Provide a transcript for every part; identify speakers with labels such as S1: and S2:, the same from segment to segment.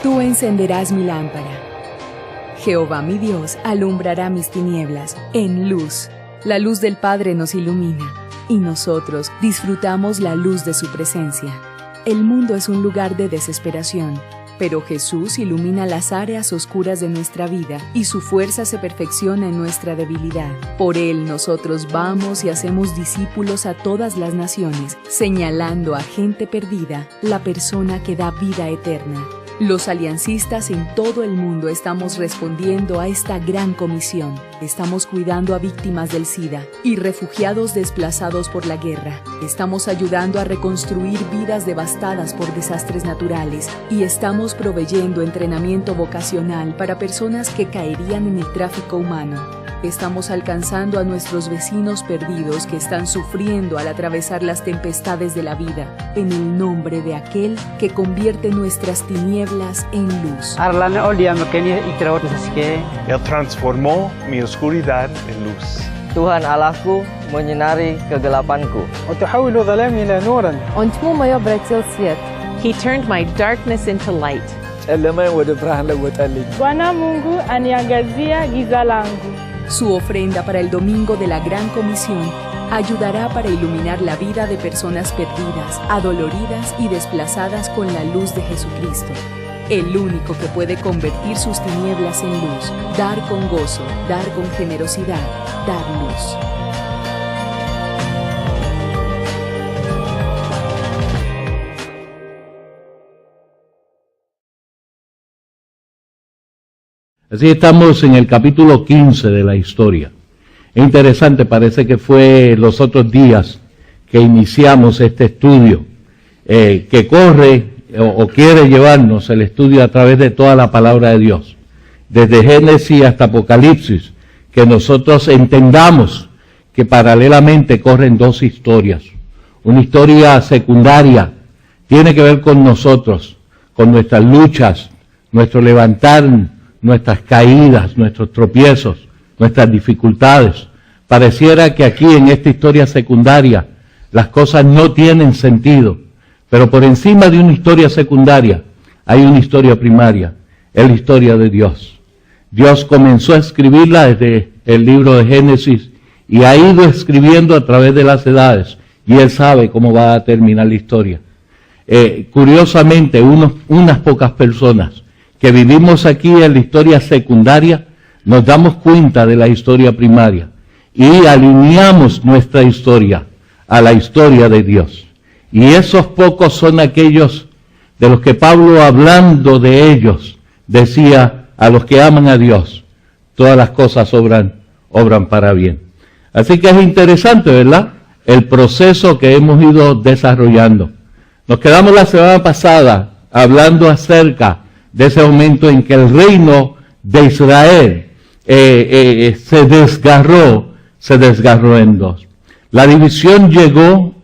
S1: Tú encenderás mi lámpara. Jehová mi Dios alumbrará mis tinieblas en luz. La luz del Padre nos ilumina y nosotros disfrutamos la luz de su presencia. El mundo es un lugar de desesperación, pero Jesús ilumina las áreas oscuras de nuestra vida y su fuerza se perfecciona en nuestra debilidad. Por Él nosotros vamos y hacemos discípulos a todas las naciones, señalando a gente perdida la persona que da vida eterna. Los aliancistas en todo el mundo estamos respondiendo a esta gran comisión. Estamos cuidando a víctimas del SIDA y refugiados desplazados por la guerra. Estamos ayudando a reconstruir vidas devastadas por desastres naturales y estamos proveyendo entrenamiento vocacional para personas que caerían en el tráfico humano. Estamos alcanzando a nuestros vecinos perdidos que están sufriendo al atravesar las tempestades de la vida, en el nombre de aquel que convierte nuestras tinieblas en luz.
S2: Él transformó mi oscuridad en luz.
S3: Tuhan Allahku menyinari kegelapanku.
S4: He turned my darkness into light.
S5: Bwana Mungu aniangazia giza langu.
S1: Su ofrenda para el domingo de la Gran Comisión ayudará para iluminar la vida de personas perdidas, adoloridas y desplazadas con la luz de Jesucristo. El único que puede convertir sus tinieblas en luz, dar con gozo, dar con generosidad, dar luz.
S6: Así estamos en el capítulo 15 de la historia. Es interesante, parece que fue los otros días que iniciamos este estudio, que corre o quiere llevarnos el estudio a través de toda la palabra de Dios, desde Génesis hasta Apocalipsis, que nosotros entendamos que paralelamente corren dos historias. Una historia secundaria tiene que ver con nosotros, con nuestras luchas, nuestro levantar, nuestras caídas, nuestros tropiezos, nuestras dificultades. Pareciera que aquí en esta historia secundaria las cosas no tienen sentido, pero por encima de una historia secundaria hay una historia primaria, es la historia de Dios. Dios comenzó a escribirla desde el libro de Génesis y ha ido escribiendo a través de las edades y Él sabe cómo va a terminar la historia. Curiosamente, unas pocas personas que vivimos aquí en la historia secundaria, nos damos cuenta de la historia primaria y alineamos nuestra historia a la historia de Dios. Y esos pocos son aquellos de los que Pablo, hablando de ellos, decía: a los que aman a Dios, todas las cosas obran para bien. Así que es interesante, ¿verdad?, el proceso que hemos ido desarrollando. Nos quedamos la semana pasada hablando acerca de ese momento en que el reino de Israel se desgarró en dos. La división llegó,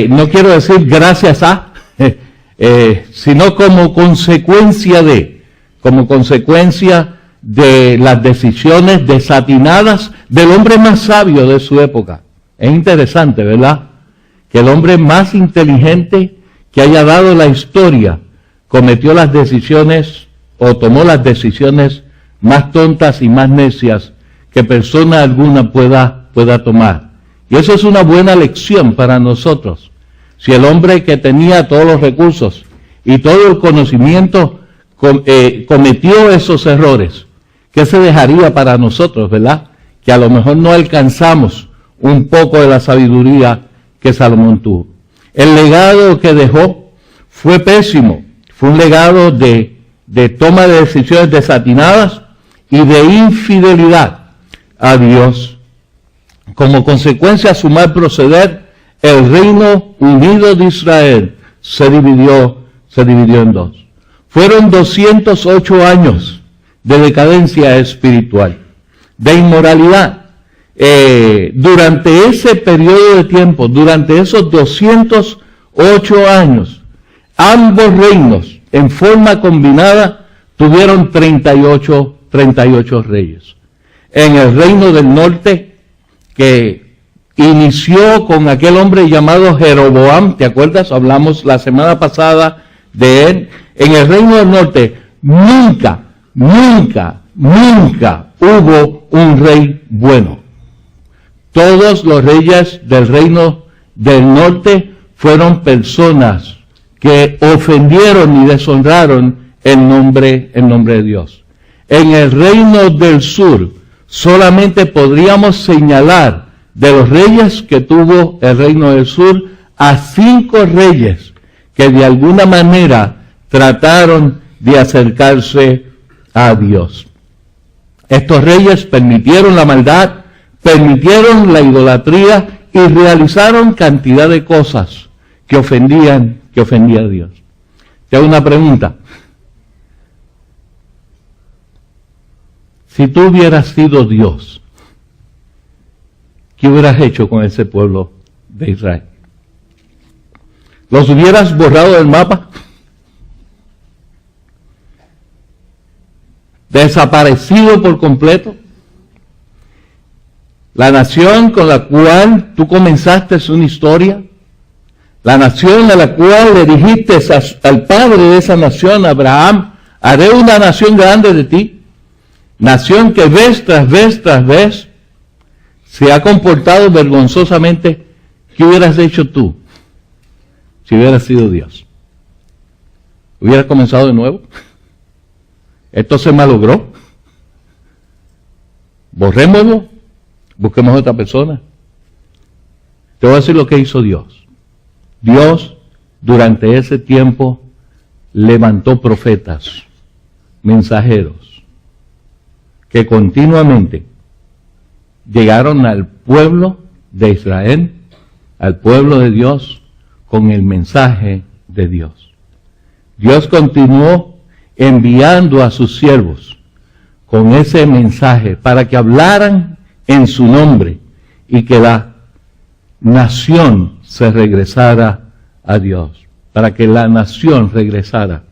S6: no quiero decir gracias a, sino como consecuencia de las decisiones desatinadas del hombre más sabio de su época. Es interesante, ¿verdad?, que el hombre más inteligente que haya dado la historia cometió las decisiones o tomó las decisiones más tontas y más necias que persona alguna pueda tomar. Y eso es una buena lección para nosotros. Si el hombre que tenía todos los recursos y todo el conocimiento cometió esos errores, ¿qué se dejaría para nosotros, verdad? Que a lo mejor no alcanzamos un poco de la sabiduría que Salomón tuvo. El legado que dejó fue pésimo. Fue un legado de toma de decisiones desatinadas y de infidelidad a Dios. Como consecuencia a su mal proceder, el reino unido de Israel se dividió en dos. Fueron 208 años de decadencia espiritual, de inmoralidad. Durante ese periodo de tiempo, durante esos 208 años, ambos reinos, en forma combinada, tuvieron 38 reyes. En el reino del norte, que inició con aquel hombre llamado Jeroboam, ¿te acuerdas? Hablamos la semana pasada de él, en el reino del norte nunca hubo un rey bueno. Todos los reyes del reino del norte fueron personas que ofendieron y deshonraron el nombre de Dios. En el reino del sur solamente podríamos señalar de los reyes que tuvo el reino del sur a 5 reyes que de alguna manera trataron de acercarse a Dios. Estos reyes permitieron la maldad, permitieron la idolatría y realizaron cantidad de cosas que ofendían a Dios. Te hago una pregunta. Si tú hubieras sido Dios, ¿qué hubieras hecho con ese pueblo de Israel? ¿Los hubieras borrado del mapa? ¿Desaparecido por completo? La nación con la cual tú comenzaste una historia, la nación a la cual le dijiste al padre de esa nación, Abraham, haré una nación grande de ti, nación que vez tras vez se ha comportado vergonzosamente. ¿Qué hubieras hecho tú si hubieras sido Dios? ¿Hubieras comenzado de nuevo? ¿Esto se malogró? Borrémoslo, busquemos a otra persona. Te voy a decir lo que hizo Dios. Dios, durante ese tiempo, levantó profetas, mensajeros, que continuamente llegaron al pueblo de Israel, al pueblo de Dios, con el mensaje de Dios. Dios continuó enviando a sus siervos con ese mensaje para que hablaran en su nombre y que la nación se regresara a Dios, para que la nación regresara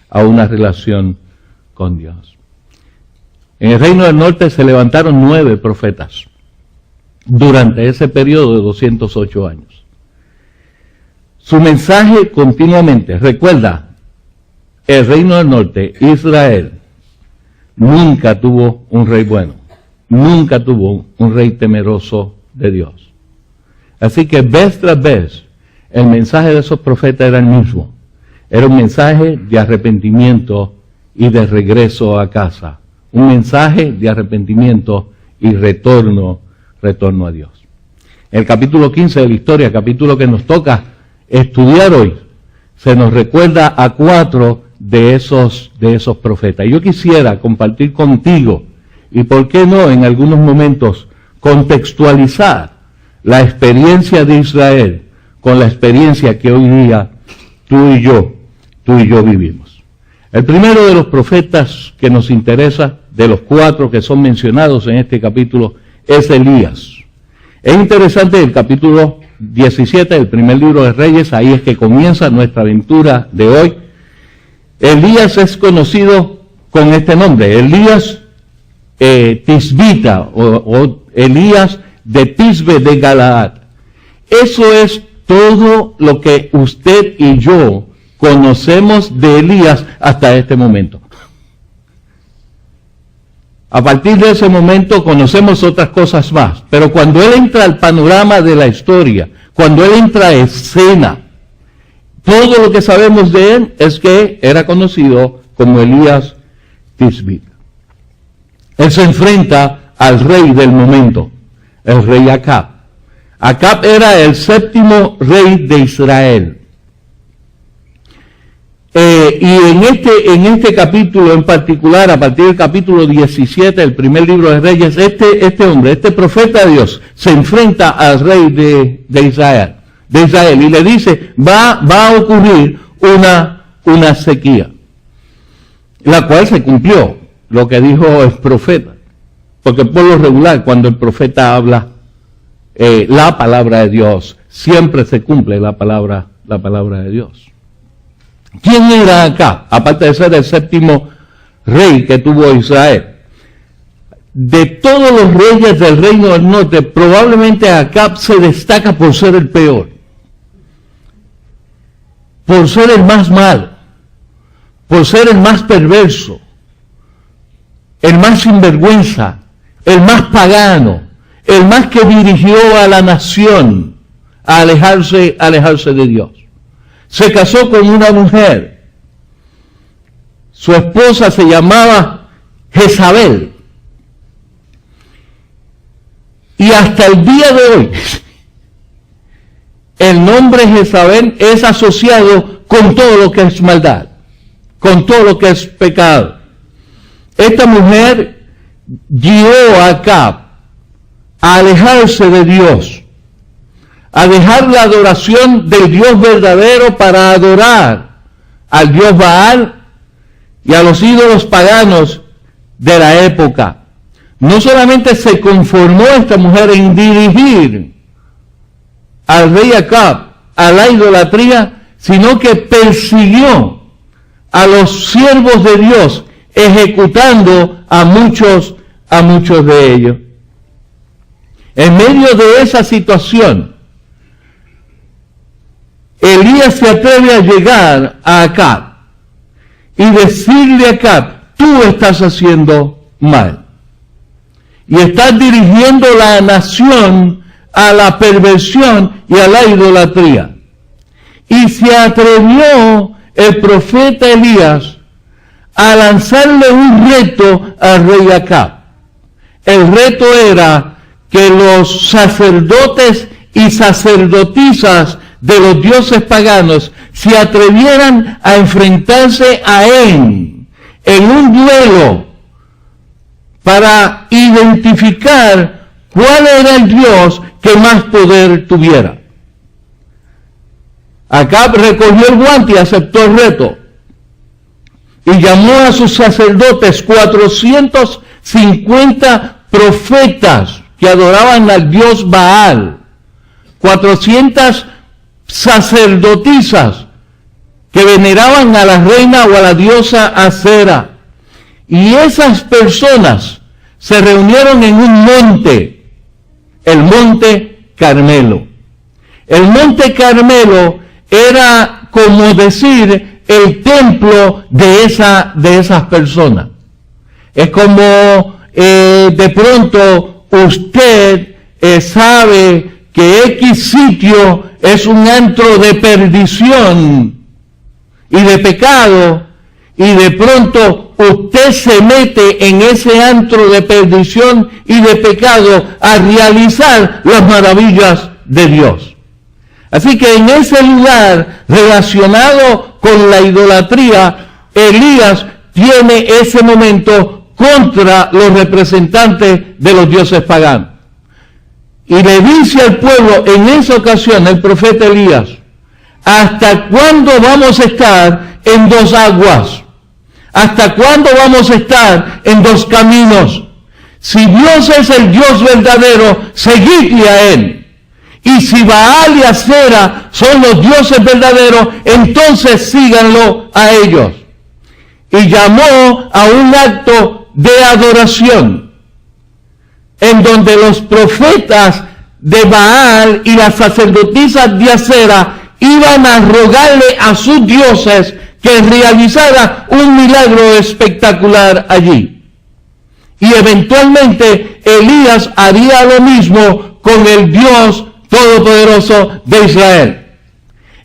S6: a una relación con Dios. En el reino del norte se levantaron 9 profetas durante ese periodo de 208 años. Su mensaje continuamente, recuerda, el reino del norte, Israel, nunca tuvo un rey bueno, nunca tuvo un rey temeroso de Dios. Así que vez tras vez, el mensaje de esos profetas era el mismo. Era un mensaje de arrepentimiento y de regreso a casa. Un mensaje de arrepentimiento y retorno a Dios. En el capítulo 15 de la historia, capítulo que nos toca estudiar hoy, se nos recuerda a 4 de esos profetas. Yo quisiera compartir contigo, y por qué no en algunos momentos, contextualizar la experiencia de Israel con la experiencia que hoy día tú y yo vivimos. El primero de los profetas que nos interesa, de los 4 que son mencionados en este capítulo, es Elías. Es interesante el capítulo 17 del primer libro de Reyes, ahí es que comienza nuestra aventura de hoy. Elías es conocido con este nombre, Elías Tisbita, o Elías de Tisbe de Galaad. Eso es todo lo que usted y yo conocemos de Elías hasta este momento. A partir de ese momento conocemos otras cosas más, pero cuando él entra al panorama de la historia, cuando él entra a escena, todo lo que sabemos de él es que era conocido como Elías Tisbita. Él se enfrenta al rey del momento, el rey Acab. Acab era el 7º rey de Israel. Y en este capítulo en particular, a partir del capítulo 17 del primer libro de Reyes, este hombre, este profeta de Dios, se enfrenta al rey de Israel, y le dice, va a ocurrir una sequía, la cual se cumplió, lo que dijo el profeta, porque por lo regular, cuando el profeta habla la palabra de Dios, siempre se cumple la palabra de Dios. ¿Quién era Acab? Aparte de ser el 7º rey que tuvo Israel. De todos los reyes del reino del norte, probablemente Acab se destaca por ser el peor. Por ser el más malo. por ser el más perverso, el más sinvergüenza, el más pagano, el más que dirigió a la nación a alejarse de Dios. Se casó con una mujer. Su esposa se llamaba Jezabel. Y hasta el día de hoy, el nombre Jezabel es asociado con todo lo que es maldad, con todo lo que es pecado. Esta mujer guió a Acab a alejarse de Dios, a dejar la adoración del Dios verdadero para adorar al Dios Baal y a los ídolos paganos de la época. No solamente se conformó esta mujer en dirigir al rey Acab a la idolatría, sino que persiguió a los siervos de Dios, ejecutando a muchos de ellos. En medio de esa situación, Elías se atreve a llegar a Acab y decirle a Acab: tú estás haciendo mal y estás dirigiendo la nación a la perversión y a la idolatría. Y se atrevió el profeta Elías a lanzarle un reto al rey Acab. El reto era que los sacerdotes y sacerdotisas de los dioses paganos se atrevieran a enfrentarse a él en un duelo para identificar cuál era el Dios que más poder tuviera. Acab recogió el guante y aceptó el reto. Y llamó a sus sacerdotes, 450 profetas que adoraban al dios Baal, 400 sacerdotisas que veneraban a la reina o a la diosa Acera. Y esas personas se reunieron en un monte, el monte Carmelo. El monte Carmelo era como decir el templo de esas personas. Es como de pronto usted sabe que X sitio es un antro de perdición y de pecado, y de pronto usted se mete en ese antro de perdición y de pecado a realizar las maravillas de Dios. Así que en ese lugar relacionado con la idolatría, Elías tiene ese momento contra los representantes de los dioses paganos. Y le dice al pueblo en esa ocasión el profeta Elías: ¿hasta cuándo vamos a estar en dos aguas? ¿Hasta cuándo vamos a estar en dos caminos? Si Dios es el Dios verdadero, seguidle a Él. Y si Baal y Acera son los dioses verdaderos, entonces síganlo a ellos. Y llamó a un acto de adoración, en donde los profetas de Baal y las sacerdotisas de Acera iban a rogarle a sus dioses que realizara un milagro espectacular allí. Y eventualmente Elías haría lo mismo con el Dios Todopoderoso de Israel.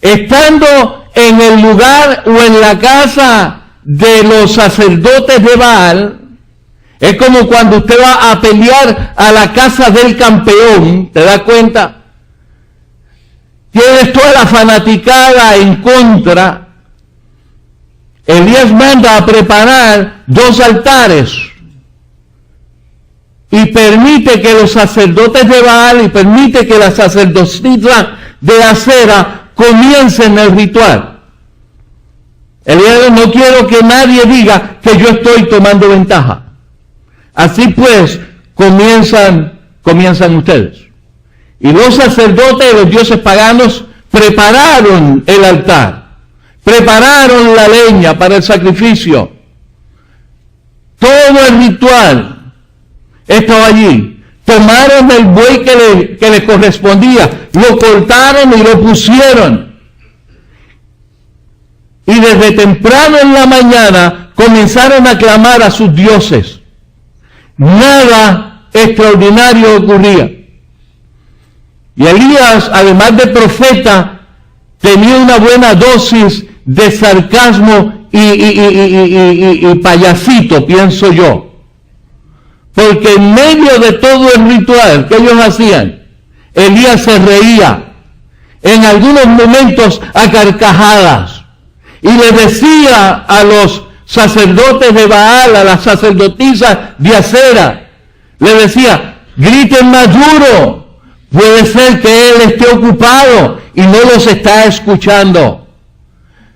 S6: Estando en el lugar o en la casa de los sacerdotes de Baal, es como cuando usted va a pelear a la casa del campeón, ¿te das cuenta? Tienes toda la fanaticada en contra. Elías manda a preparar 2 altares y permite que los sacerdotes de Baal y permite que las sacerdotisas de Acera comiencen el ritual. Elías: no quiero que nadie diga que yo estoy tomando ventaja. Así pues, comienzan ustedes. Y los sacerdotes de los dioses paganos prepararon el altar, prepararon la leña para el sacrificio. Todo el ritual estaba allí. Tomaron el buey que le correspondía, lo cortaron y lo pusieron. y desde temprano en la mañana comenzaron a clamar a sus dioses. Nada extraordinario ocurría. Y Elías, además de profeta, tenía una buena dosis de sarcasmo y payasito, pienso yo. Porque en medio de todo el ritual que ellos hacían, Elías se reía, en algunos momentos a carcajadas, y le decía a los sacerdotes de Baal, a las sacerdotisas de Acera, le decía, griten más duro, puede ser que él esté ocupado y no los está escuchando.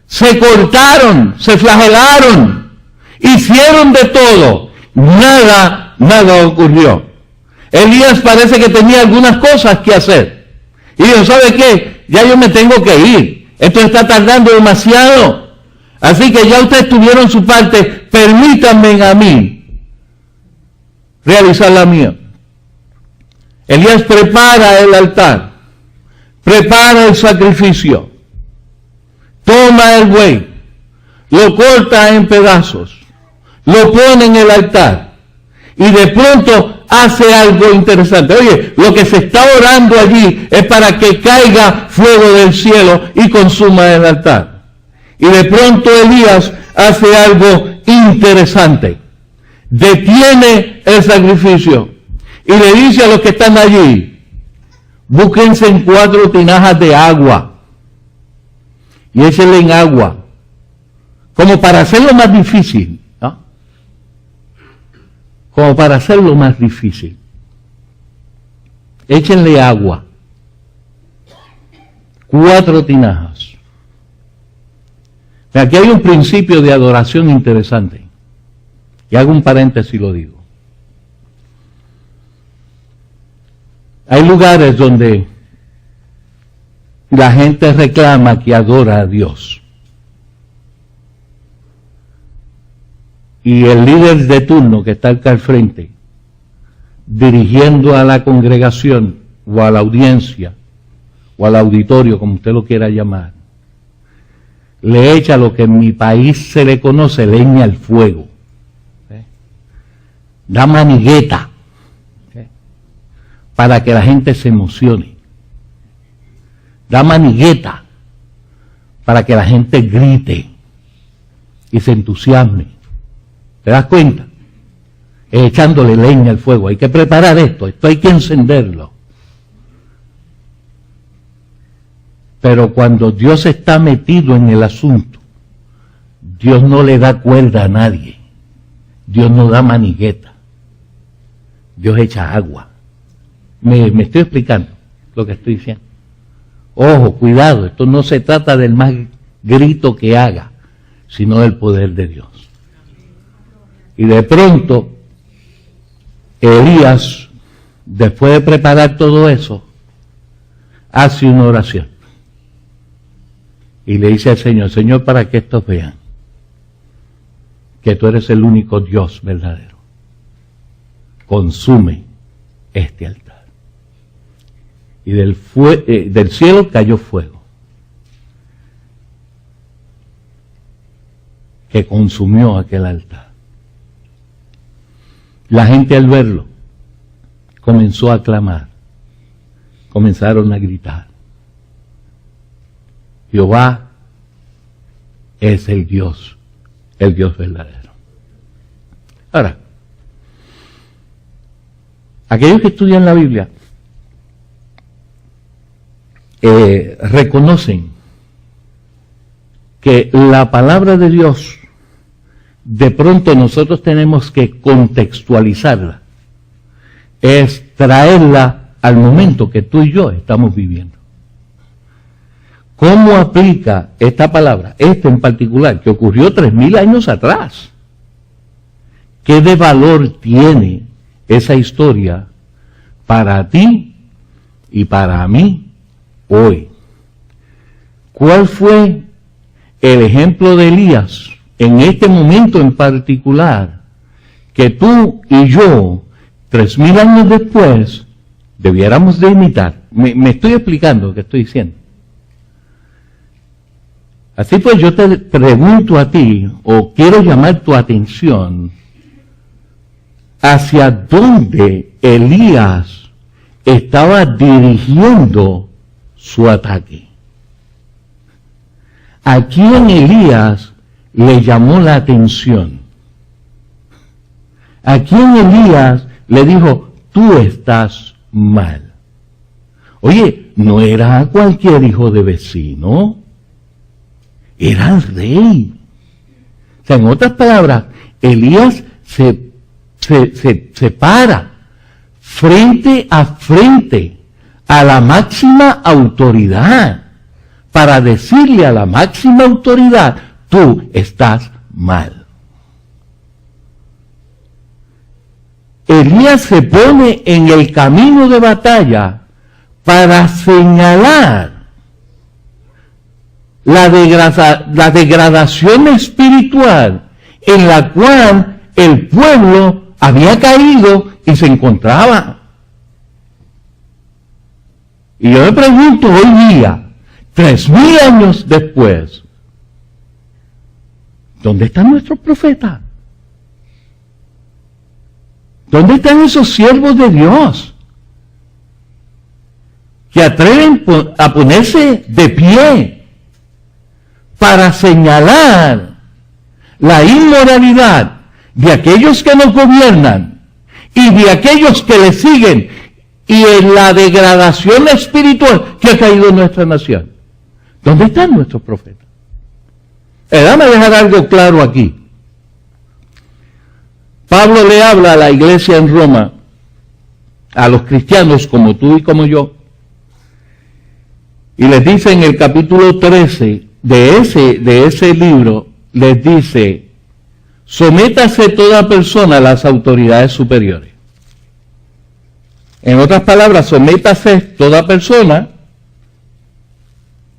S6: Se cortaron, se flagelaron, hicieron de todo, nada ocurrió. Elías parece que tenía algunas cosas que hacer. Y dijo, ¿sabe qué? Ya yo me tengo que ir. Esto está tardando demasiado. Así que ya ustedes tuvieron su parte. Permítanme a mí realizar la mía. Elías prepara el altar. Prepara el sacrificio. Toma el buey. Lo corta en pedazos. Lo pone en el altar. Y de pronto hace algo interesante. Oye, lo que se está orando allí es para que caiga fuego del cielo y consuma el altar. Y de pronto Elías hace algo interesante. Detiene el sacrificio y le dice a los que están allí, búsquense en 4 tinajas de agua y échenle en agua, como para hacerlo más difícil. Como para hacerlo más difícil. Échenle agua. 4 tinajas. Aquí hay un principio de adoración interesante. Y hago un paréntesis y lo digo. Hay lugares donde la gente reclama que adora a Dios. Y el líder de turno que está acá al frente, dirigiendo a la congregación, o a la audiencia, o al auditorio, como usted lo quiera llamar, le echa lo que en mi país se le conoce leña al fuego. Da manigueta para que la gente se emocione. Da manigueta para que la gente grite y se entusiasme. ¿Te das cuenta? Echándole leña al fuego. Hay que preparar esto hay que encenderlo. Pero cuando Dios está metido en el asunto, Dios no le da cuerda a nadie. Dios no da manigueta. Dios echa agua. Me estoy explicando lo que estoy diciendo. Ojo, cuidado, esto no se trata del más grito que haga, sino del poder de Dios. Y de pronto, Elías, después de preparar todo eso, hace una oración. Y le dice al Señor, Señor, para que estos vean que tú eres el único Dios verdadero. Consume este altar. Y del cielo cayó fuego, que consumió aquel altar. La gente al verlo comenzó a clamar, comenzaron a gritar. Jehová es el Dios verdadero. Ahora, aquellos que estudian la Biblia reconocen que la palabra de Dios, de pronto nosotros tenemos que contextualizarla, es traerla al momento que tú y yo estamos viviendo. ¿Cómo aplica esta palabra, esta en particular, que ocurrió 3000 años atrás? ¿Qué de valor tiene esa historia para ti y para mí hoy? ¿Cuál fue el ejemplo de Elías en este momento en particular que tú y yo, 3000 años después, debiéramos de imitar? Me estoy explicando lo que estoy diciendo. Así pues yo te pregunto a ti, o quiero llamar tu atención, hacia dónde Elías estaba dirigiendo su ataque. ¿A quién Elías le llamó la atención? ¿A quién Elías le dijo, tú estás mal? Oye, no era cualquier hijo de vecino, era el rey. O sea, en otras palabras, Elías se para frente a la máxima autoridad para decirle a la máxima autoridad, tú estás mal. Elías se pone en el camino de batalla para señalar la degradación espiritual en la cual el pueblo había caído y se encontraba. Y yo me pregunto hoy día, 3000 años después, ¿dónde están nuestros profetas? ¿Dónde están esos siervos de Dios que atreven a ponerse de pie para señalar la inmoralidad de aquellos que nos gobiernan y de aquellos que le siguen y en la degradación espiritual que ha caído en nuestra nación? ¿Dónde están nuestros profetas? Déjame dejar algo claro aquí. Pablo le habla a la iglesia en Roma, a los cristianos como tú y como yo, y les dice en el capítulo 13 de ese libro, les dice, sométase toda persona a las autoridades superiores. En otras palabras, sométase toda persona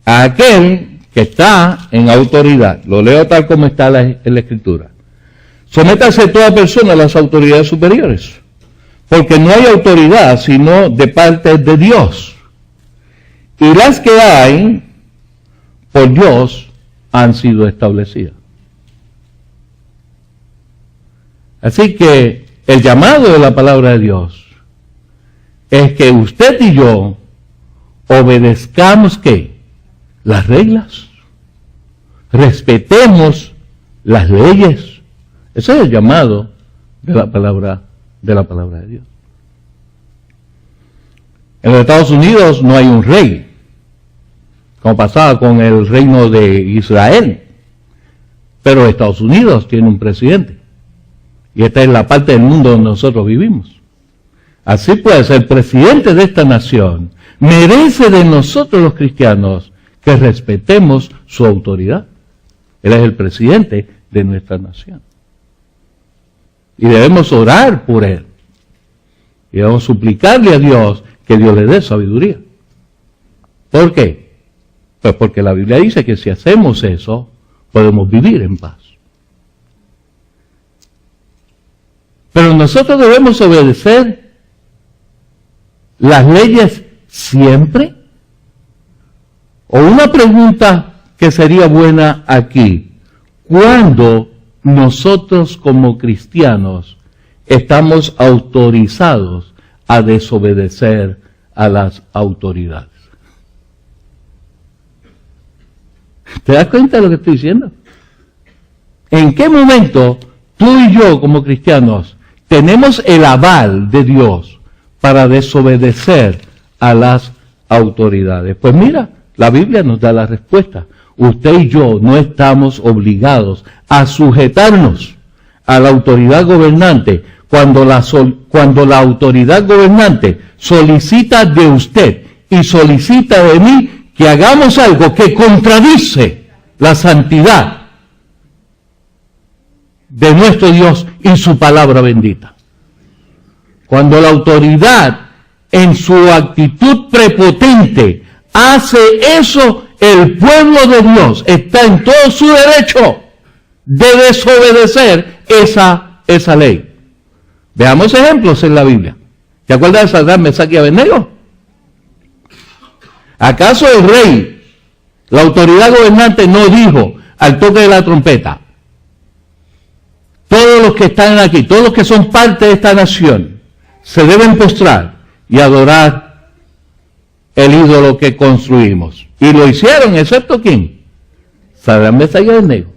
S6: a aquel que está en autoridad. Lo leo tal como está en la Escritura. Sométase toda persona a las autoridades superiores, porque no hay autoridad sino de parte de Dios. Y las que hay, por Dios, han sido establecidas. Así que el llamado de la palabra de Dios es que usted y yo obedezcamos ¿qué? Las reglas, respetemos las leyes. Ese es el llamado de la palabra de Dios. En los Estados Unidos no hay un rey, como pasaba con el reino de Israel, pero Estados Unidos tiene un presidente, y esta es la parte del mundo donde nosotros vivimos. Así pues, el presidente de esta nación merece de nosotros los cristianos que respetemos su autoridad. Él es el presidente de nuestra nación. Y debemos orar por él. Y debemos suplicarle a Dios que Dios le dé sabiduría. ¿Por qué? Pues porque la Biblia dice que si hacemos eso, podemos vivir en paz. Pero nosotros debemos obedecer las leyes siempre. O una pregunta que sería buena aquí, ¿cuándo nosotros como cristianos estamos autorizados a desobedecer a las autoridades? ¿Te das cuenta de lo que estoy diciendo? ¿En qué momento tú y yo como cristianos tenemos el aval de Dios para desobedecer a las autoridades? Pues mira, la Biblia nos da la respuesta. Usted y yo no estamos obligados a sujetarnos a la autoridad gobernante cuando la autoridad gobernante solicita de usted y solicita de mí que hagamos algo que contradice la santidad de nuestro Dios y su palabra bendita. Cuando la autoridad en su actitud prepotente hace eso, el pueblo de Dios está en todo su derecho de desobedecer esa ley. Veamos ejemplos en la Biblia. ¿Te acuerdas de Sadrach, Mesach y Abednego? ¿Acaso el rey La autoridad gobernante no dijo al toque de la trompeta, todos los que están aquí, todos los que son parte de esta nación, se deben postrar y adorar el ídolo que construimos. Y lo hicieron, excepto ¿quién? Sadrach, Mesach y Abednego.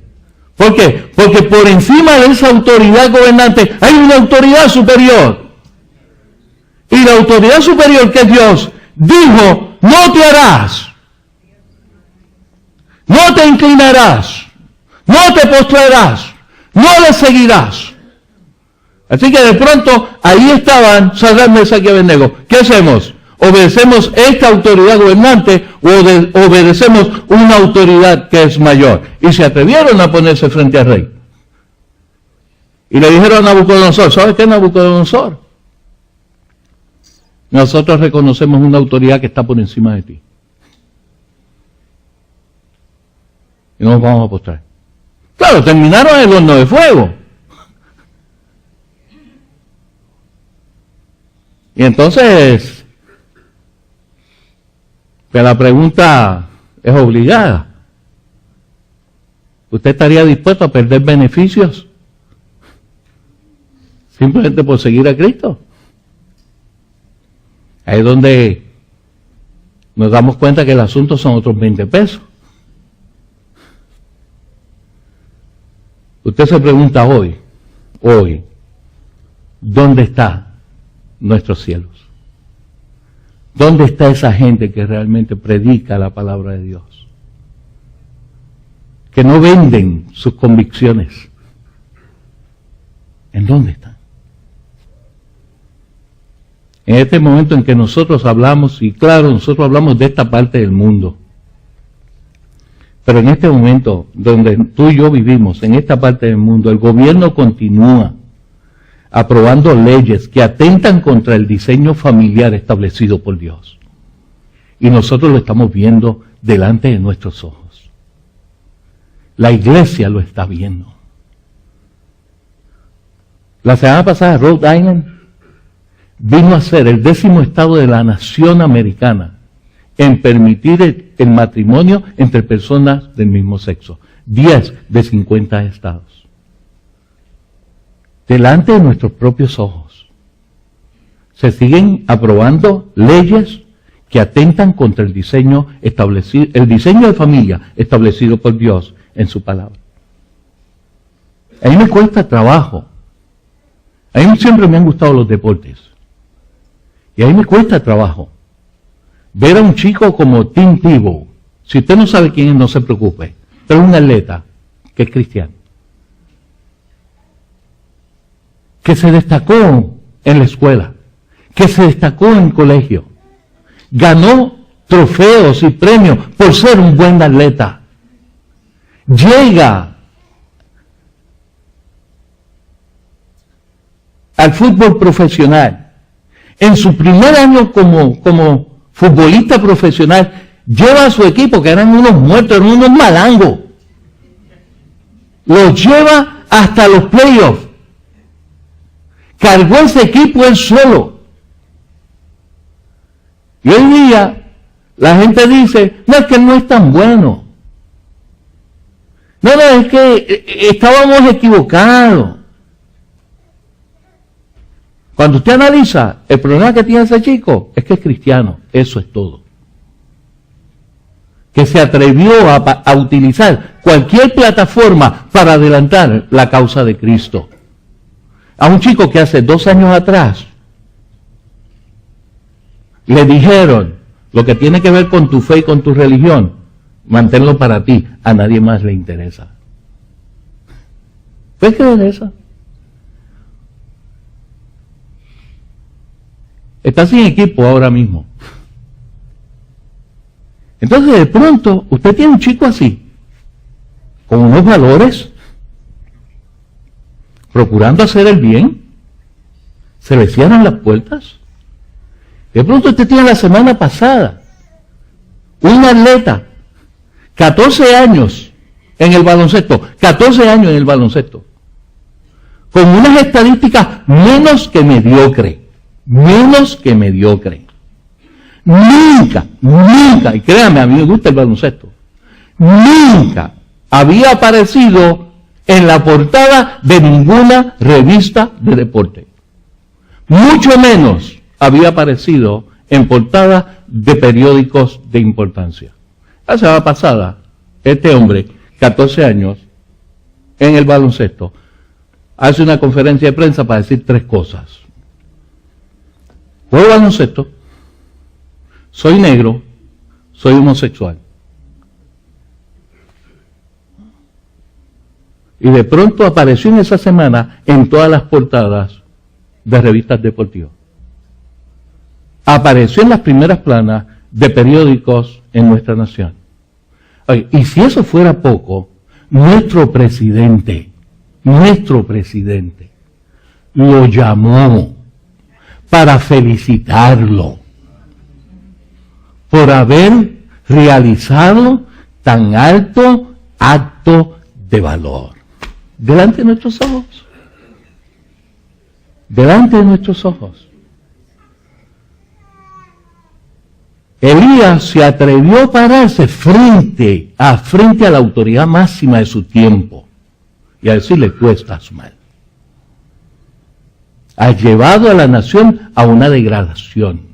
S6: ¿Por qué? Porque por encima de esa autoridad gobernante hay una autoridad superior. Y la autoridad superior, que es Dios, dijo, no te harás, no te inclinarás, no te postrarás, no le seguirás. Así que de pronto ahí estaban Sadrach, Mesach y Abednego. ¿Qué hacemos? ¿Obedecemos esta autoridad gobernante o obedecemos una autoridad que es mayor? Y se atrevieron a ponerse frente al rey. Y le dijeron a Nabucodonosor, ¿sabes qué, Nabucodonosor? Nosotros reconocemos una autoridad que está por encima de ti. Y nos vamos a postrar. Claro, terminaron el horno de fuego. Y entonces, que la pregunta es obligada. ¿Usted estaría dispuesto a perder beneficios simplemente por seguir a Cristo? Ahí es donde nos damos cuenta que el asunto son otros 20 pesos. Usted se pregunta hoy, ¿dónde están nuestros cielos? ¿Dónde está esa gente que realmente predica la palabra de Dios? Que no venden sus convicciones. ¿En dónde están? En este momento en que nosotros hablamos, y claro, nosotros hablamos de esta parte del mundo, pero en este momento donde tú y yo vivimos, en esta parte del mundo, el gobierno continúa aprobando leyes que atentan contra el diseño familiar establecido por Dios. Y nosotros lo estamos viendo delante de nuestros ojos. La iglesia lo está viendo. La semana pasada, Rhode Island vino a ser el 10º estado de la nación americana en permitir el matrimonio entre personas del mismo sexo. 10 de 50 estados. Delante de nuestros propios ojos se siguen aprobando leyes que atentan contra el diseño establecido, el diseño de familia establecido por Dios en su palabra. A mí me cuesta trabajo. A mí siempre me han gustado los deportes. Y a mí me cuesta trabajo ver a un chico como Tim Tebow. Si usted no sabe quién es, no se preocupe. Pero es un atleta que es cristiano, que se destacó en la escuela, que se destacó en el colegio, ganó trofeos y premios por ser un buen atleta. Llega al fútbol profesional. En su primer año como futbolista profesional, lleva a su equipo, que eran unos muertos, eran unos malangos, los lleva hasta los playoffs. Cargó ese equipo él solo. Y hoy día la gente dice, no, es que no es tan bueno. No, es que estábamos equivocados. Cuando usted analiza, el problema que tiene ese chico es que es cristiano. Eso es todo. Que se atrevió a utilizar cualquier plataforma para adelantar la causa de Cristo. A un chico que hace 2 años atrás le dijeron, lo que tiene que ver con tu fe y con tu religión, manténlo para ti, a nadie más le interesa. ¿Puedes creer eso? Está sin equipo ahora mismo. Entonces de pronto usted tiene un chico así, con unos valores, procurando hacer el bien, se le cierran las puertas. De pronto usted tiene la semana pasada un atleta, 14 años en el baloncesto, 14 años en el baloncesto, con unas estadísticas menos que mediocre. Nunca, y créame, a mí me gusta el baloncesto, nunca había aparecido en la portada de ninguna revista de deporte. Mucho menos había aparecido en portada de periódicos de importancia. La semana pasada, este hombre, 14 años, en el baloncesto, hace una conferencia de prensa para decir 3 cosas. Juego baloncesto, soy negro, soy homosexual. Y de pronto apareció en esa semana en todas las portadas de revistas deportivas. Apareció en las primeras planas de periódicos en nuestra nación. Oye, y si eso fuera poco, nuestro presidente lo llamó para felicitarlo por haber realizado tan alto acto de valor. Delante de nuestros ojos. Delante de nuestros ojos. Elías se atrevió a pararse frente a la autoridad máxima de su tiempo y a decirle, tú estás mal. Has llevado a la nación a una degradación.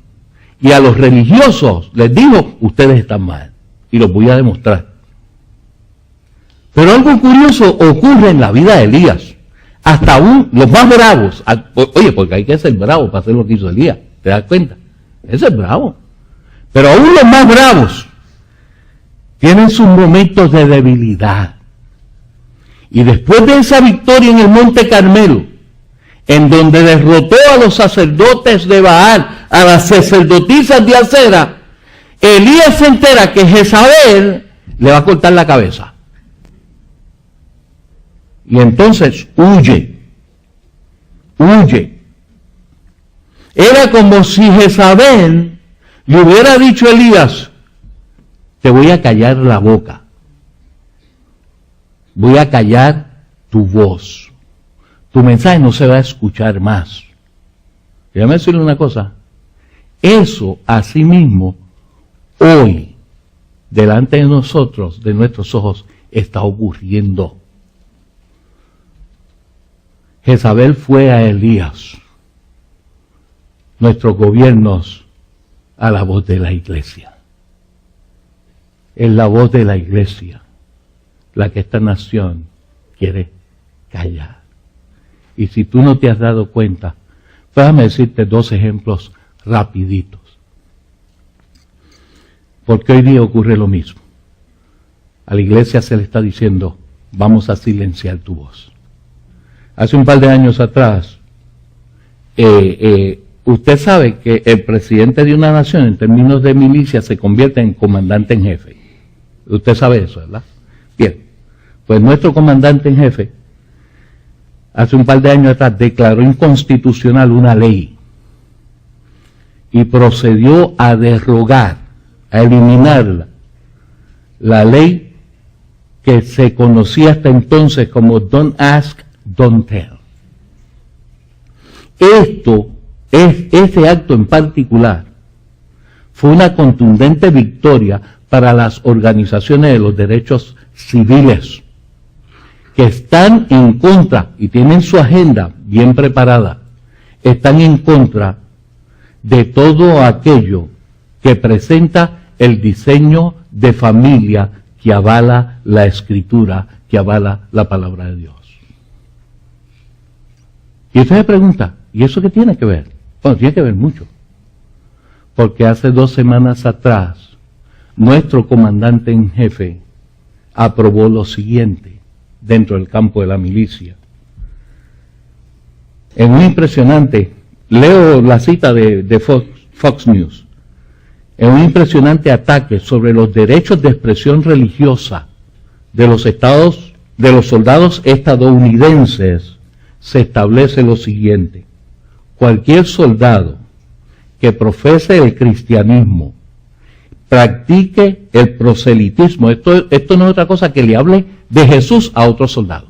S6: Y a los religiosos les digo, ustedes están mal. Y los voy a demostrar. Pero algo curioso ocurre en la vida de Elías. Hasta aún los más bravos, oye, porque hay que ser bravo para hacer lo que hizo Elías, ¿te das cuenta? Ese es bravo. Pero aún los más bravos tienen sus momentos de debilidad. Y después de esa victoria en el Monte Carmelo, en donde derrotó a los sacerdotes de Baal, a las sacerdotisas de Acera, Elías se entera que Jezabel le va a cortar la cabeza. Y entonces huye. Era como si Jezabel le hubiera dicho a Elías, te voy a callar la boca. Voy a callar tu voz. Tu mensaje no se va a escuchar más. Déjame decirle una cosa. Eso, asimismo, hoy, delante de nosotros, de nuestros ojos, está ocurriendo. Jezabel fue a Elías, nuestros gobiernos, a la voz de la iglesia. Es la voz de la iglesia la que esta nación quiere callar. Y si tú no te has dado cuenta, déjame decirte 2 ejemplos rapiditos. Porque hoy día ocurre lo mismo. A la iglesia se le está diciendo, vamos a silenciar tu voz. Hace un par de años atrás, usted sabe que el presidente de una nación, en términos de milicia, se convierte en comandante en jefe. Usted sabe eso, ¿verdad? Bien, pues nuestro comandante en jefe, hace un par de años atrás, declaró inconstitucional una ley y procedió a derrogar, a eliminarla, la ley que se conocía hasta entonces como Don't Ask, Don't Tell. Este acto en particular fue una contundente victoria para las organizaciones de los derechos civiles que están en contra y tienen su agenda bien preparada, están en contra de todo aquello que presenta el diseño de familia que avala la Escritura, que avala la palabra de Dios. Y usted se pregunta, ¿y eso qué tiene que ver? Bueno, tiene que ver mucho. Porque hace 2 semanas atrás, nuestro comandante en jefe aprobó lo siguiente dentro del campo de la milicia. En un impresionante, leo la cita de Fox News, en un impresionante ataque sobre los derechos de expresión religiosa de los soldados estadounidenses, se establece lo siguiente: cualquier soldado que profese el cristianismo, practique el proselitismo, esto no es otra cosa que le hable de Jesús a otro soldado,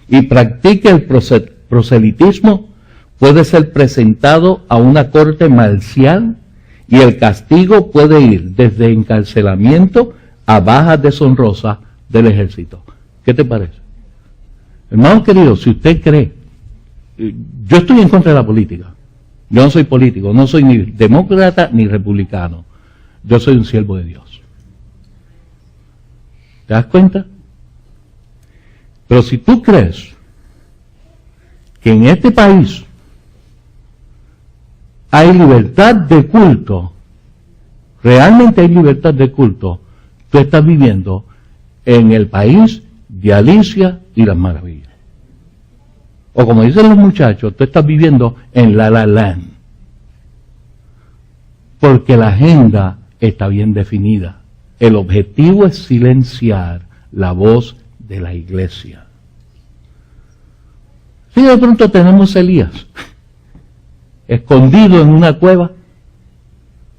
S6: y practique el proselitismo, puede ser presentado a una corte marcial y el castigo puede ir desde encarcelamiento a bajas deshonrosas del ejército. ¿Qué te parece? Hermano querido, si usted cree, yo estoy en contra de la política. Yo no soy político, no soy ni demócrata ni republicano. Yo soy un siervo de Dios. ¿Te das cuenta? Pero si tú crees que en este país hay libertad de culto, realmente hay libertad de culto, tú estás viviendo en el país de Alicia y las Maravillas. O como dicen los muchachos, tú estás viviendo en La La Land. Porque la agenda está bien definida. El objetivo es silenciar la voz de la iglesia. Si de pronto tenemos a Elías, escondido en una cueva,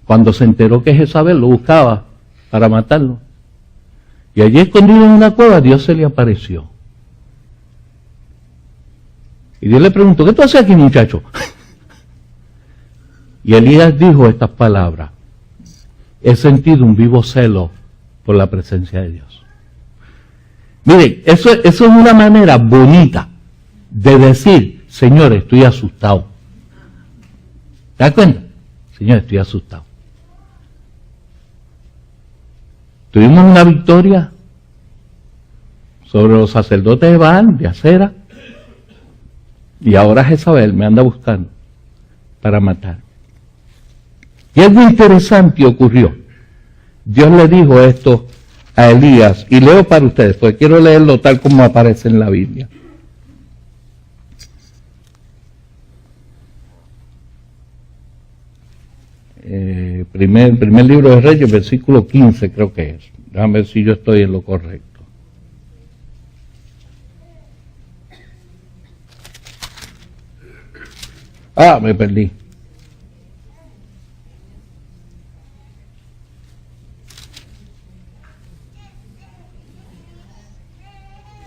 S6: cuando se enteró que Jezabel lo buscaba para matarlo. Y allí escondido en una cueva, Dios se le apareció. Y Dios le preguntó, ¿qué tú haces aquí, muchacho? Y Elías dijo estas palabras: he sentido un vivo celo por la presencia de Dios. Miren, eso es una manera bonita de decir, Señor, estoy asustado. ¿Te das cuenta? Señor, estoy asustado. Tuvimos una victoria sobre los sacerdotes de Baal, de Acera, y ahora Jezabel me anda buscando para matar. Y algo interesante ocurrió. Dios le dijo esto a Elías, y leo para ustedes, porque quiero leerlo tal como aparece en la Biblia. Primer libro de Reyes, versículo 15 creo que es. Déjame ver si yo estoy en lo correcto. Me perdí.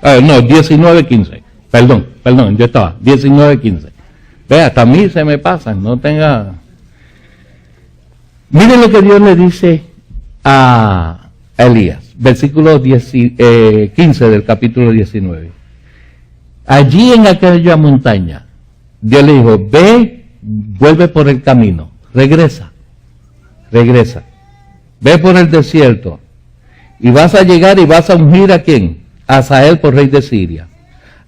S6: No, 19:15. Perdón, yo estaba. 19:15. Vea, hasta a mí se me pasan, no tenga... Miren lo que Dios le dice a Elías, versículo 15 del capítulo 19. Allí en aquella montaña, Dios le dijo, ve, vuelve por el camino, regresa, ve por el desierto, y vas a llegar y vas a ungir ¿a quién? A Hazael por rey de Siria.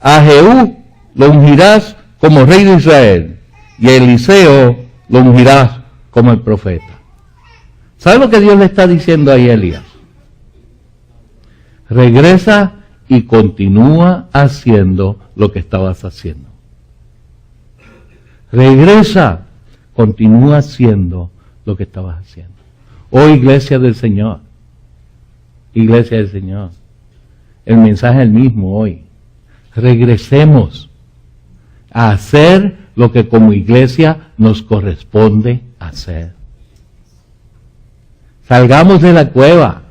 S6: A Jehú lo ungirás como rey de Israel, y a Eliseo lo ungirás como el profeta. ¿Sabe lo que Dios le está diciendo ahí a Elías? Regresa y continúa haciendo lo que estabas haciendo. Regresa, continúa haciendo lo que estabas haciendo. Oh, iglesia del Señor, el mensaje es el mismo hoy. Regresemos a hacer lo que como iglesia nos corresponde hacer. Salgamos de la cueva,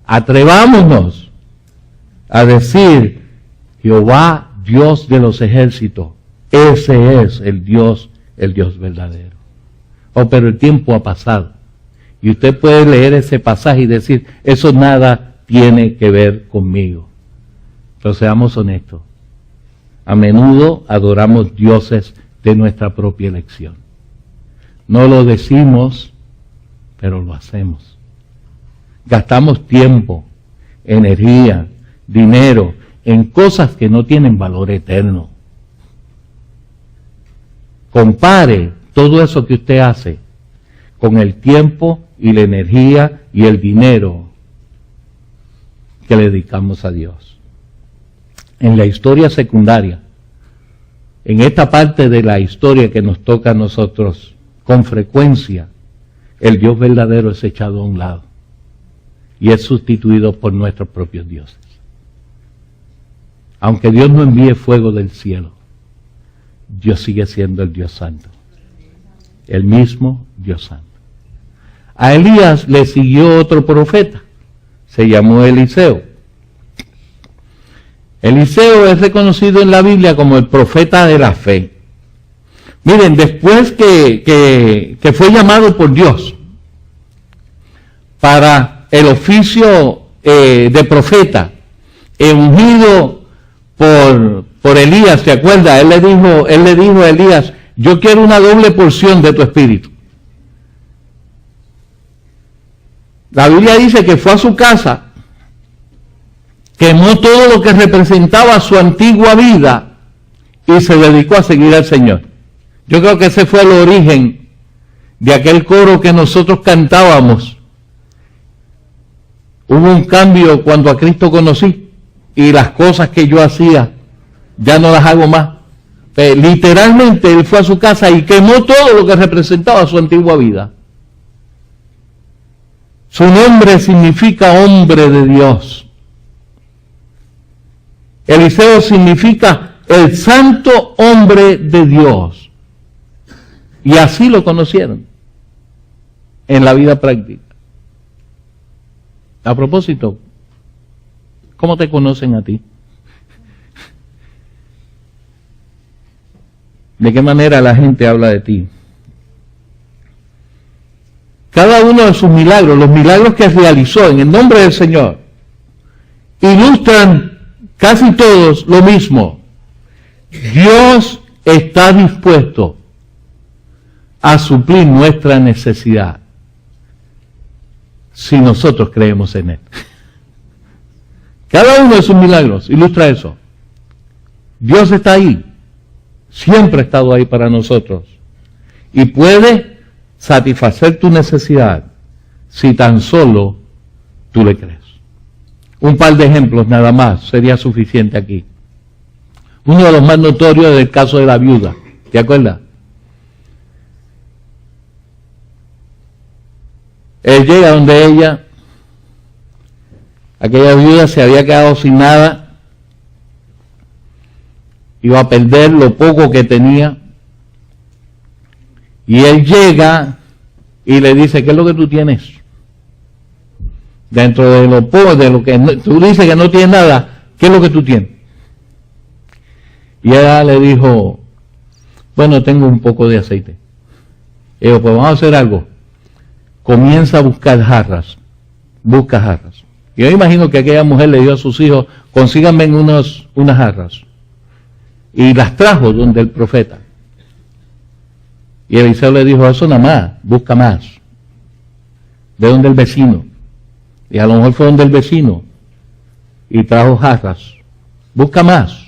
S6: atrevámonos a decir, Jehová, Dios de los ejércitos, ese es el Dios verdadero. Oh, pero el tiempo ha pasado. Y usted puede leer ese pasaje y decir, eso nada tiene que ver conmigo. Pero seamos honestos. A menudo adoramos dioses de nuestra propia elección. No lo decimos, pero lo hacemos. Gastamos tiempo, energía, dinero en cosas que no tienen valor eterno. Compare todo eso que usted hace con el tiempo y la energía y el dinero que le dedicamos a Dios. En la historia secundaria, en esta parte de la historia que nos toca a nosotros, con frecuencia, el Dios verdadero es echado a un lado y es sustituido por nuestros propios dioses. Aunque Dios no envíe fuego del cielo, Dios sigue siendo el Dios santo, el mismo Dios santo. A Elías le siguió otro profeta, se llamó Eliseo. Eliseo es reconocido en la Biblia como el profeta de la fe. Miren, después que fue llamado por Dios para el oficio de profeta, ungido por Elías, ¿te acuerdas? Él le dijo a Elías, yo quiero una doble porción de tu espíritu. La Biblia dice que fue a su casa, quemó todo lo que representaba su antigua vida y se dedicó a seguir al Señor. Yo creo que ese fue el origen de aquel coro que nosotros cantábamos. Hubo un cambio cuando a Cristo conocí y las cosas que yo hacía ya no las hago más. Literalmente él fue a su casa y quemó todo lo que representaba su antigua vida. Su nombre significa hombre de Dios. Eliseo significa el santo hombre de Dios. Y así lo conocieron en la vida práctica. A propósito, ¿cómo te conocen a ti? ¿De qué manera la gente habla de ti? Cada uno de sus milagros, los milagros que realizó en el nombre del Señor, ilustran casi todos lo mismo. Dios está dispuesto a suplir nuestra necesidad si nosotros creemos en Él. Cada uno de sus milagros ilustra eso. Dios está ahí, siempre ha estado ahí para nosotros y puede satisfacer tu necesidad si tan solo tú le crees. Un par de ejemplos nada más sería suficiente aquí. Uno de los más notorios es el caso de la viuda, ¿te acuerdas? Él llega donde ella, aquella viuda se había quedado sin nada, iba a perder lo poco que tenía, y él llega y le dice, ¿qué es lo que tú tienes? Dentro de lo poco, de lo que tú dices que no tienes nada, ¿qué es lo que tú tienes? Y ella le dijo, bueno, tengo un poco de aceite. Y dijo, pues vamos a hacer algo. Comienza a buscar jarras. Busca jarras. Y yo imagino que aquella mujer le dio a sus hijos, consíganme unas jarras. Y las trajo donde el profeta. Y Eliseo le dijo, eso nada más, busca más. De donde el vecino. Y a lo mejor fue donde el vecino. Y trajo jarras. Busca más.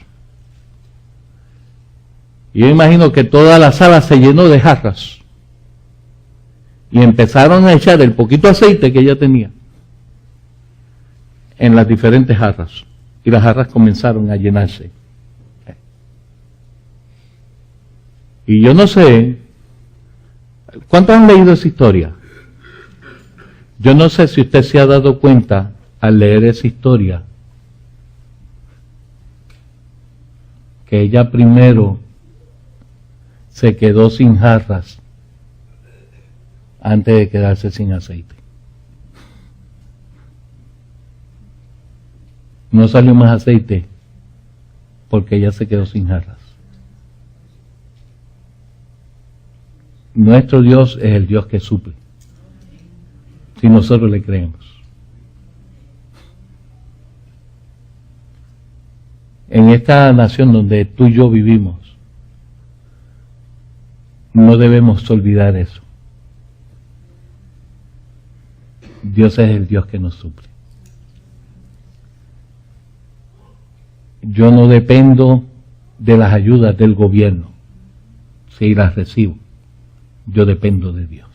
S6: Y yo imagino que toda la sala se llenó de jarras. Y empezaron a echar el poquito aceite que ella tenía en las diferentes jarras. Y las jarras comenzaron a llenarse. Y yo no sé, ¿cuántos han leído esa historia? Yo no sé si usted se ha dado cuenta al leer esa historia que ella primero se quedó sin jarras antes de quedarse sin aceite. No salió más aceite porque ella se quedó sin jarras. Nuestro Dios es el Dios que suple, si nosotros le creemos. En esta nación donde tú y yo vivimos, no debemos olvidar eso. Dios es el Dios que nos suple. Yo no dependo de las ayudas del gobierno, si las recibo. Yo dependo de Dios.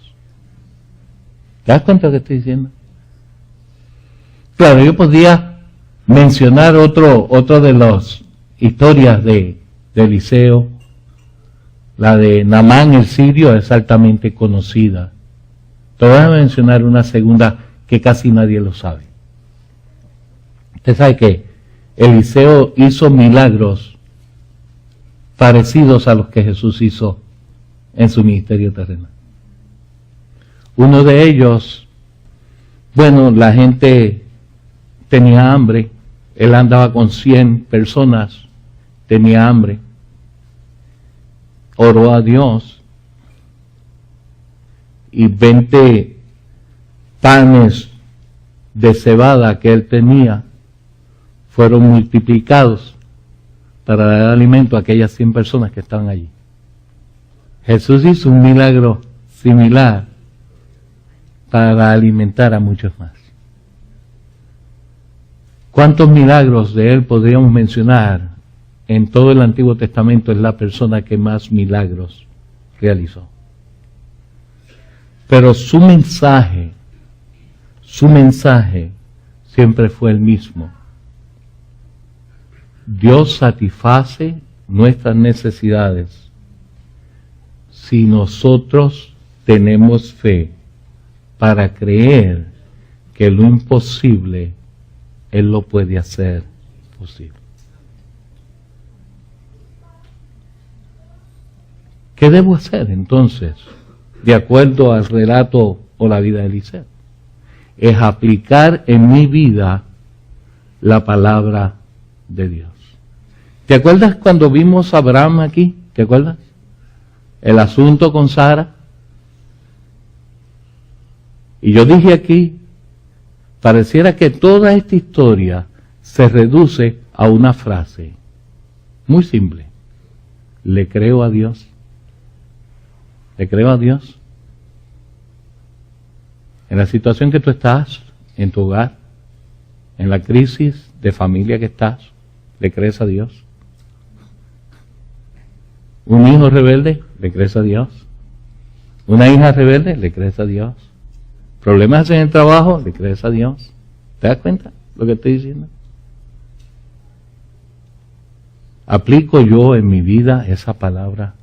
S6: ¿Te das cuenta de lo que estoy diciendo? Claro, yo podría mencionar otro de las historias de Eliseo. La de Naamán el sirio es altamente conocida. Te voy a mencionar una segunda que casi nadie lo sabe. Usted sabe que Eliseo hizo milagros parecidos a los que Jesús hizo en su ministerio terrenal. Uno de ellos, bueno, la gente tenía hambre, él andaba con 100 personas, tenía hambre, oró a Dios y 20 panes de cebada que él tenía fueron multiplicados para dar alimento a aquellas 100 personas que estaban allí. Jesús hizo un milagro similar para alimentar a muchos más. ¿Cuántos milagros de él podríamos mencionar? En todo el Antiguo Testamento es la persona que más milagros realizó. Pero su mensaje siempre fue el mismo. Dios satisface nuestras necesidades si nosotros tenemos fe para creer que lo imposible Él lo puede hacer posible. ¿Qué debo hacer entonces, de acuerdo al relato o la vida de Eliseo? Es aplicar en mi vida la palabra de Dios. ¿Te acuerdas cuando vimos a Abraham aquí? ¿Te acuerdas? El asunto con Sara. Y yo dije aquí, pareciera que toda esta historia se reduce a una frase muy simple. ¿Le creo a Dios? ¿Le creo a Dios? En la situación que tú estás, en tu hogar, en la crisis de familia que estás, ¿le crees a Dios? ¿Un hijo rebelde? ¿Le crees a Dios? ¿Una hija rebelde? ¿Le crees a Dios? ¿Problemas en el trabajo? ¿Le crees a Dios? ¿Te das cuenta lo que estoy diciendo? ¿Aplico yo en mi vida esa palabra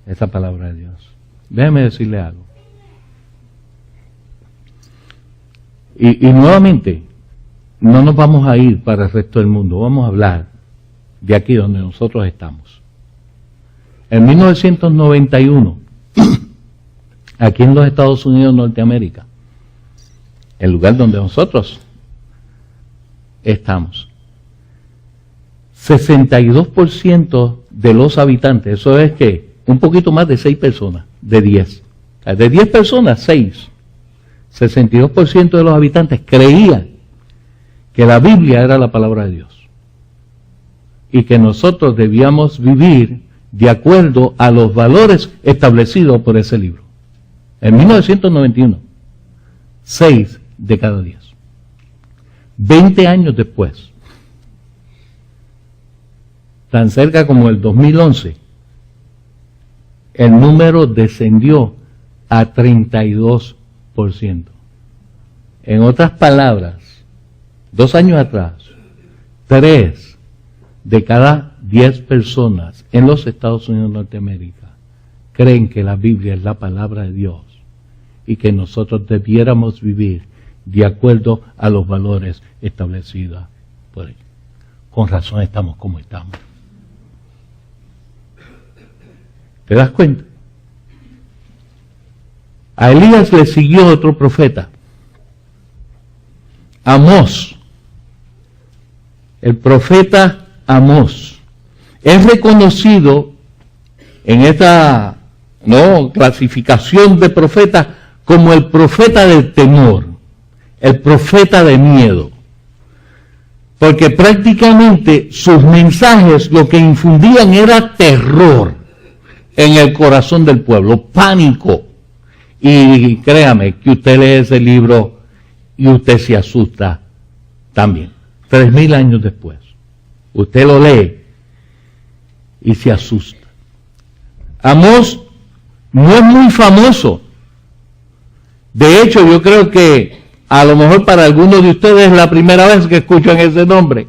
S6: de Dios? Déjeme decirle algo. Y nuevamente, no nos vamos a ir para el resto del mundo, vamos a hablar de aquí donde nosotros estamos. En 1991, aquí en los Estados Unidos, Norteamérica, el lugar donde nosotros estamos, 62% de los habitantes, eso es que un poquito más de 6 personas, de 10. De 10 personas, 6. 62% de los habitantes creían que la Biblia era la palabra de Dios y que nosotros debíamos vivir de acuerdo a los valores establecidos por ese libro. En 1991, 6 de cada 10. 20 años después, tan cerca como el 2011, el número descendió a 32%. En otras palabras, 2 años atrás, 3 de cada 10 personas en los Estados Unidos de Norteamérica creen que la Biblia es la palabra de Dios y que nosotros debiéramos vivir de acuerdo a los valores establecidos por él. Con razón estamos como estamos. ¿Te das cuenta? A Elías le siguió otro profeta, Amós, el profeta Amós. Es reconocido en esta clasificación de profetas como el profeta del temor, el profeta de miedo, porque prácticamente sus mensajes lo que infundían era terror en el corazón del pueblo, pánico. Y créame que usted lee ese libro y usted se asusta también. 3000 años después, usted lo lee y se asusta. Amós no es muy famoso. De hecho, yo creo que a lo mejor para algunos de ustedes es la primera vez que escuchan ese nombre.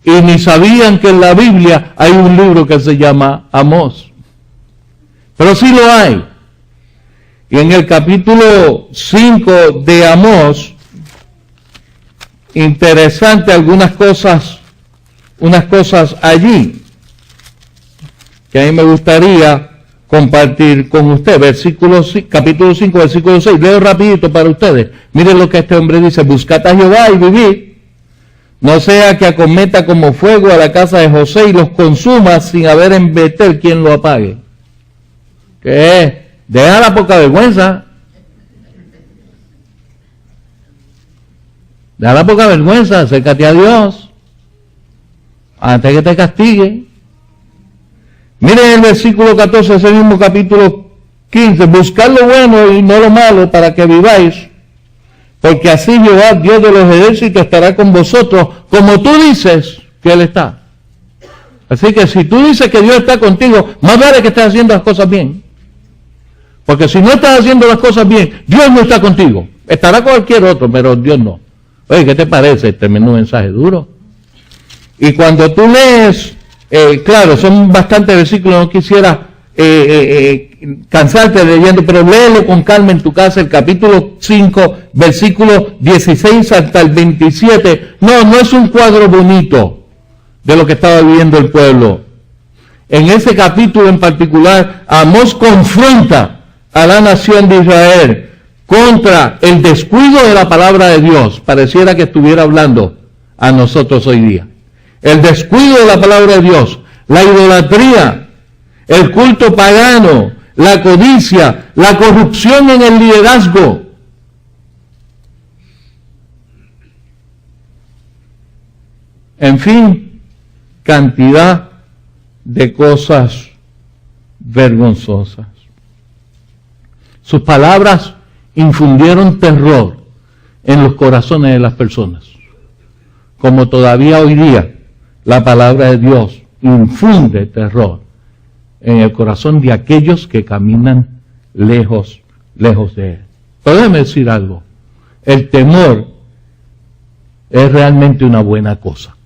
S6: Y ni sabían que en la Biblia hay un libro que se llama Amós. Pero sí lo hay. Y en el capítulo 5 de Amós, interesante unas cosas allí que a mí me gustaría compartir con usted. Capítulo 5, versículo 6. Leo rapidito para ustedes. Miren lo que este hombre dice: buscad a Jehová y vivid, no sea que acometa como fuego a la casa de José y los consuma sin haber en Betel quien lo apague. ¿Qué es? Deja la poca vergüenza. Da la poca vergüenza, acércate a Dios antes que te castigue. Miren el versículo 14 de ese mismo capítulo 15. Buscad lo bueno y no lo malo para que viváis, porque así Jehová, Dios de los ejércitos, estará con vosotros, como tú dices que Él está. Así que si tú dices que Dios está contigo, más vale que estés haciendo las cosas bien. Porque si no estás haciendo las cosas bien, Dios no está contigo. Estará cualquier otro, pero Dios no. Oye, ¿qué te parece este menú mensaje duro? Y cuando tú lees, claro, son bastantes versículos, no quisiera cansarte leyendo, pero léelo con calma en tu casa, el capítulo 5, versículos 16 hasta el 27. No es un cuadro bonito de lo que estaba viviendo el pueblo. En ese capítulo en particular, Amós confronta a la nación de Israel contra el descuido de la palabra de Dios. Pareciera que estuviera hablando a nosotros hoy día. El descuido de la palabra de Dios, la idolatría, el culto pagano, la codicia, la corrupción en el liderazgo. En fin, cantidad de cosas vergonzosas. Sus palabras infundieron terror en los corazones de las personas, como todavía hoy día la palabra de Dios infunde terror en el corazón de aquellos que caminan lejos de Él. Pero déjeme decir algo, el temor es realmente una buena cosa.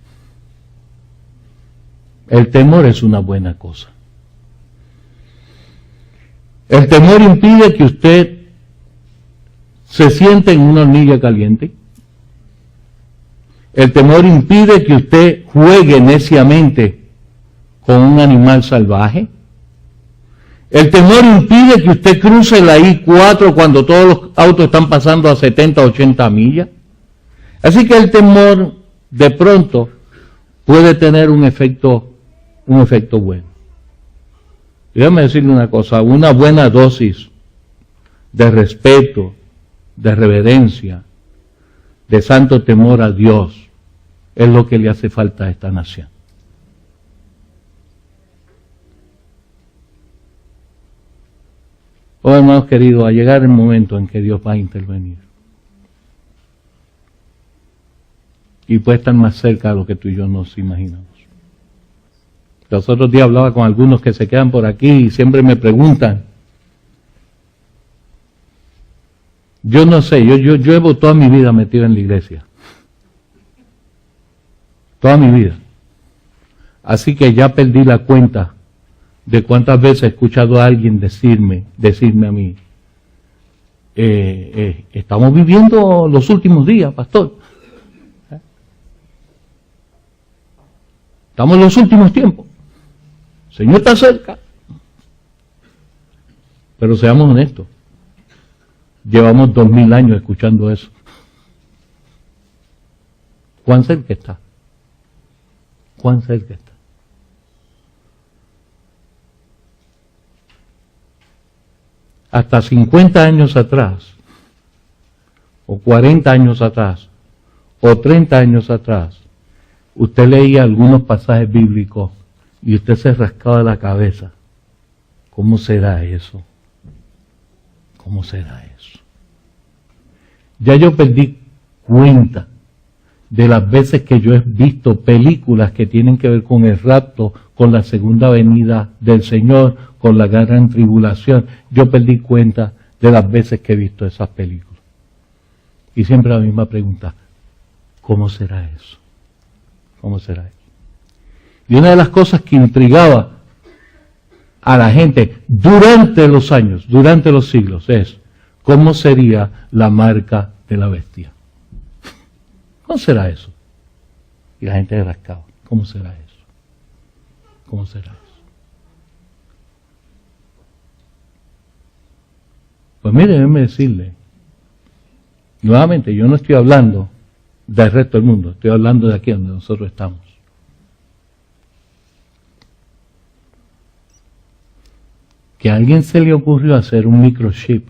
S6: El temor es una buena cosa. El temor impide que usted se siente en una hornilla caliente. El temor impide que usted juegue neciamente con un animal salvaje. El temor impide que usted cruce la I-4 cuando todos los autos están pasando a 70, 80 millas. Así que el temor de pronto puede tener un efecto bueno. Déjame decirle una cosa, una buena dosis de respeto, de reverencia, de santo temor a Dios, es lo que le hace falta a esta nación. Oh, hermanos queridos, a llegar el momento en que Dios va a intervenir. Y puede estar más cerca de lo que tú y yo nos imaginamos. Los otros días hablaba con algunos que se quedan por aquí y siempre me preguntan. Yo no sé, yo llevo toda mi vida metido en la iglesia. Toda mi vida. Así que ya perdí la cuenta de cuántas veces he escuchado a alguien decirme a mí, estamos viviendo los últimos días, pastor. Estamos en los últimos tiempos. El Señor está cerca. Pero seamos honestos. Llevamos 2000 años escuchando eso. ¿Cuán cerca está? ¿Cuán cerca está? Hasta 50 años atrás, o 40 años atrás, o 30 años atrás, usted leía algunos pasajes bíblicos y usted se rascaba la cabeza. ¿Cómo será eso? ¿Cómo será eso? Ya yo perdí cuenta de las veces que yo he visto películas que tienen que ver con el rapto, con la segunda venida del Señor, con la gran tribulación. Yo perdí cuenta de las veces que he visto esas películas. Y siempre la misma pregunta, ¿cómo será eso? ¿Cómo será eso? Y una de las cosas que intrigaba a la gente durante los años, durante los siglos, es ¿cómo sería la marca de la bestia? ¿Cómo será eso? Y la gente rascaba. ¿Cómo será eso? ¿Cómo será eso? Pues mire, déjeme decirle, nuevamente, yo no estoy hablando del resto del mundo, estoy hablando de aquí donde nosotros estamos. Que a alguien se le ocurrió hacer un microchip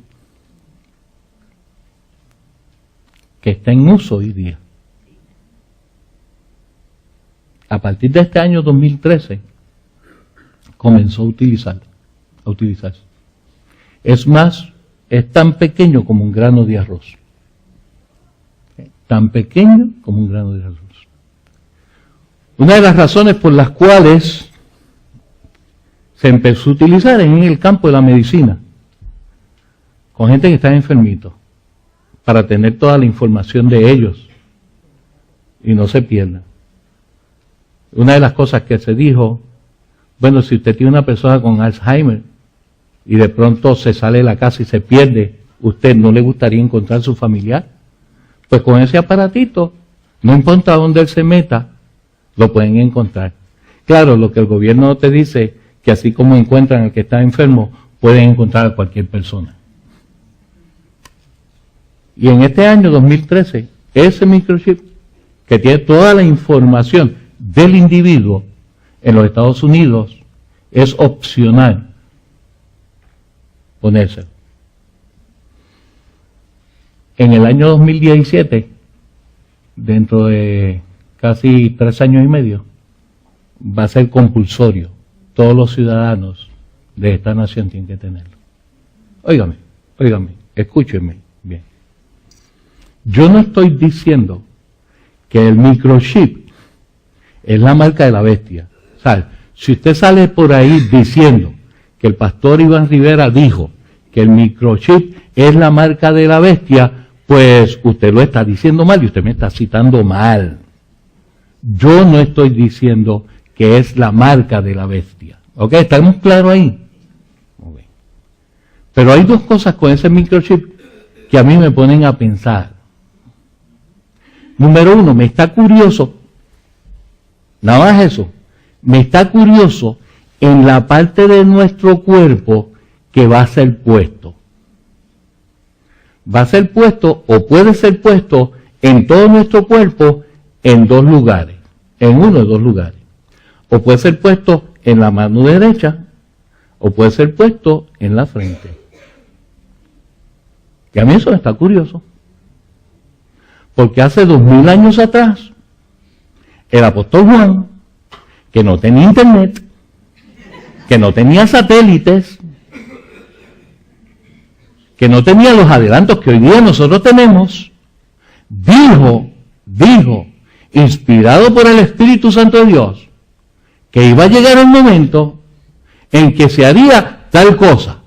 S6: que está en uso hoy día a partir de este año 2013, comenzó a utilizarse. Es más, es tan pequeño como un grano de arroz. Tan pequeño como un grano de arroz. Una de las razones por las cuales se empezó a utilizar en el campo de la medicina, con gente que está enfermito, para tener toda la información de ellos y no se pierda. Una de las cosas que se dijo, bueno, si usted tiene una persona con Alzheimer y de pronto se sale de la casa y se pierde, ¿usted no le gustaría encontrar a su familiar? Pues con ese aparatito, no importa dónde él se meta, lo pueden encontrar. Claro, lo que el gobierno te dice, que así como encuentran al que está enfermo, pueden encontrar a cualquier persona. Y en este año 2013, ese microchip, que tiene toda la información del individuo en los Estados Unidos, es opcional ponérselo. En el año 2017, dentro de casi 3 años y medio, va a ser compulsorio. Todos los ciudadanos de esta nación tienen que tenerlo. Óigame, escúchenme bien. Yo no estoy diciendo que el microchip es la marca de la bestia. O sea, si usted sale por ahí diciendo que el pastor Iván Rivera dijo que el microchip es la marca de la bestia, pues usted lo está diciendo mal y usted me está citando mal. Yo no estoy diciendo que es la marca de la bestia. ¿Ok? ¿Estamos claros ahí? Okay. Pero hay dos cosas con ese microchip que a mí me ponen a pensar. Número uno, me está curioso, nada más eso, me está curioso en la parte de nuestro cuerpo que va a ser puesto. Va a ser puesto o puede ser puesto en todo nuestro cuerpo en 2 lugares, en uno de 2 lugares. O puede ser puesto en la mano derecha o puede ser puesto en la frente. Y a mí eso me está curioso. Porque hace 2000 años atrás, el apóstol Juan, que no tenía internet, que no tenía satélites, que no tenía los adelantos que hoy día nosotros tenemos, dijo, inspirado por el Espíritu Santo de Dios, que iba a llegar el momento en que se haría tal cosa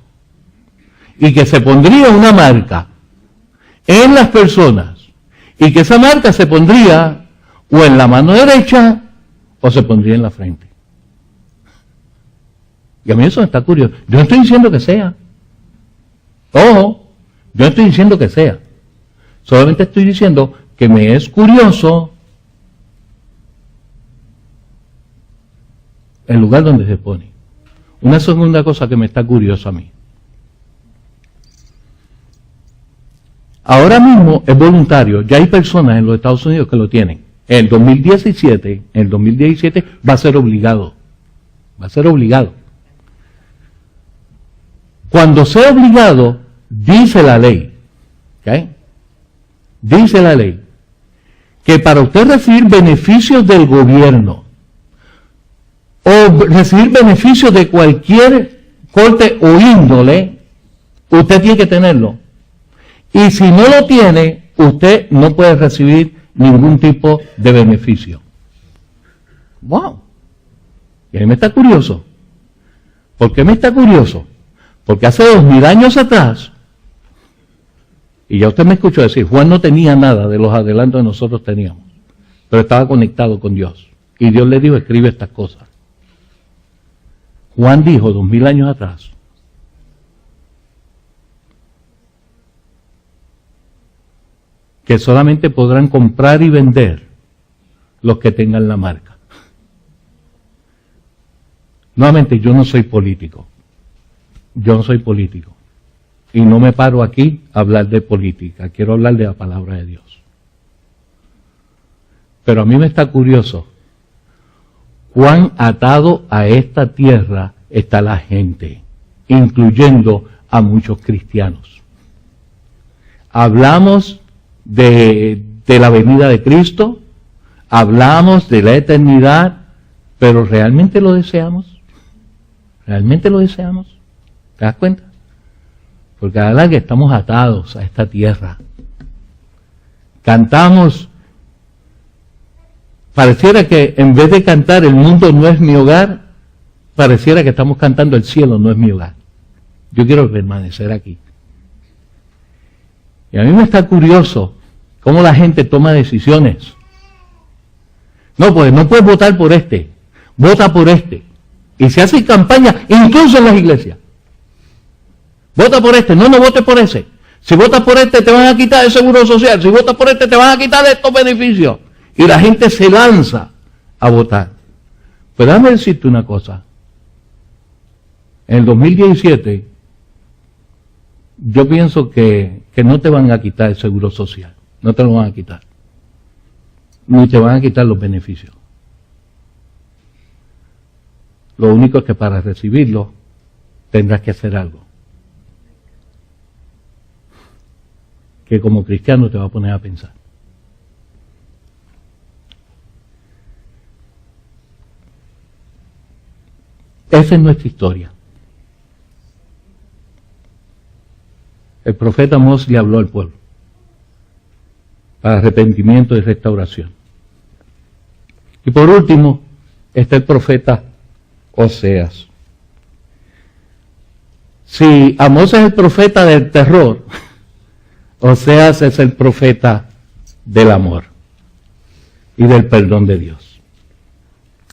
S6: y que se pondría una marca en las personas y que esa marca se pondría o en la mano derecha o se pondría en la frente. Y a mí eso me está curioso. Yo no estoy diciendo que sea. Ojo, yo no estoy diciendo que sea. Solamente estoy diciendo que me es curioso el lugar donde se pone. Una segunda cosa que me está curiosa a mí. Ahora mismo es voluntario, ya hay personas en los Estados Unidos que lo tienen. En el 2017 va a ser obligado. Va a ser obligado. Cuando sea obligado, dice la ley, ¿ok? Dice la ley, que para usted recibir beneficios del gobierno, o recibir beneficios de cualquier corte o índole, usted tiene que tenerlo. Y si no lo tiene, usted no puede recibir ningún tipo de beneficio. ¡Wow! Y a mí me está curioso. ¿Por qué me está curioso? Porque hace 2000 años atrás, y ya usted me escuchó decir, Juan no tenía nada de los adelantos que nosotros teníamos, pero estaba conectado con Dios. Y Dios le dijo, escribe estas cosas. Juan dijo 2000 años atrás, que solamente podrán comprar y vender los que tengan la marca. Nuevamente, yo no soy político. Yo no soy político. Y no me paro aquí a hablar de política. Quiero hablar de la palabra de Dios. Pero a mí me está curioso cuán atado a esta tierra está la gente, incluyendo a muchos cristianos. Hablamos de la venida de Cristo, hablamos de la eternidad, pero ¿realmente lo deseamos? ¿Realmente lo deseamos? ¿Te das cuenta? Porque a la larga estamos atados a esta tierra. Cantamos, pareciera que en vez de cantar el mundo no es mi hogar, pareciera que estamos cantando el cielo no es mi hogar. Yo quiero permanecer aquí. Y a mí me está curioso cómo la gente toma decisiones. No, pues no puedes votar por este, vota por este. Y se hace campaña incluso en las iglesias. Vota por este, no votes por ese. Si votas por este te van a quitar el seguro social, si votas por este te van a quitar estos beneficios. Y la gente se lanza a votar. Pues déjame decirte una cosa. En el 2017, yo pienso que no te van a quitar el seguro social. No te lo van a quitar. Ni te van a quitar los beneficios. Lo único es que para recibirlo tendrás que hacer algo. Que como cristiano te va a poner a pensar. Esa es nuestra historia. El profeta Amós le habló al pueblo para arrepentimiento y restauración. Y por último está el profeta Oseas. Si Amós es el profeta del terror, Oseas es el profeta del amor y del perdón de Dios.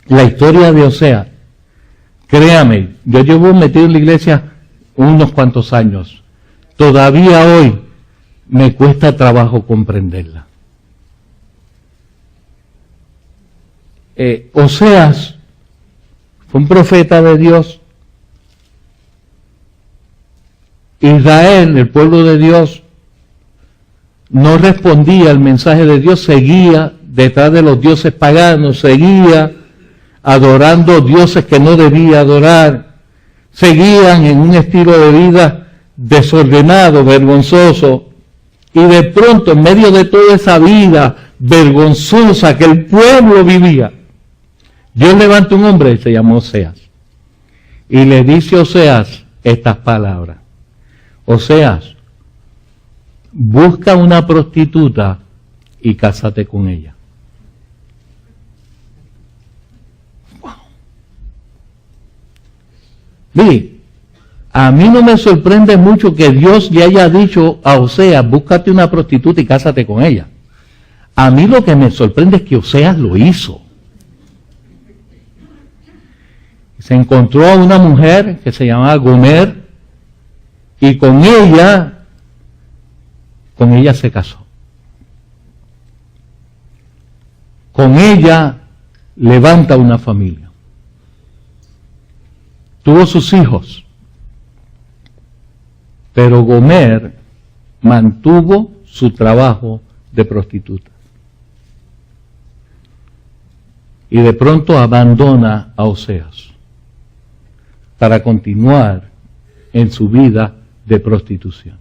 S6: La historia de Oseas, créame, yo llevo metido en la iglesia unos cuantos años. Todavía hoy me cuesta trabajo comprenderla. Oseas fue un profeta de Dios. Israel, el pueblo de Dios, no respondía al mensaje de Dios, seguía detrás de los dioses paganos, seguía adorando dioses que no debía adorar, seguían en un estilo de vida desordenado, vergonzoso, y de pronto en medio de toda esa vida vergonzosa que el pueblo vivía, Dios levanta un hombre y se llamó Oseas, y le dice a Oseas estas palabras: Oseas, busca una prostituta y cásate con ella. Wow. Mire, a mí no me sorprende mucho que Dios le haya dicho a Oseas, búscate una prostituta y cásate con ella. A mí lo que me sorprende es que Oseas lo hizo. Se encontró a una mujer que se llamaba Gomer y con ella se casó. Con ella levanta una familia. Tuvo sus hijos. Pero Gomer mantuvo su trabajo de prostituta. Y de pronto abandona a Oseas para continuar en su vida de prostitución.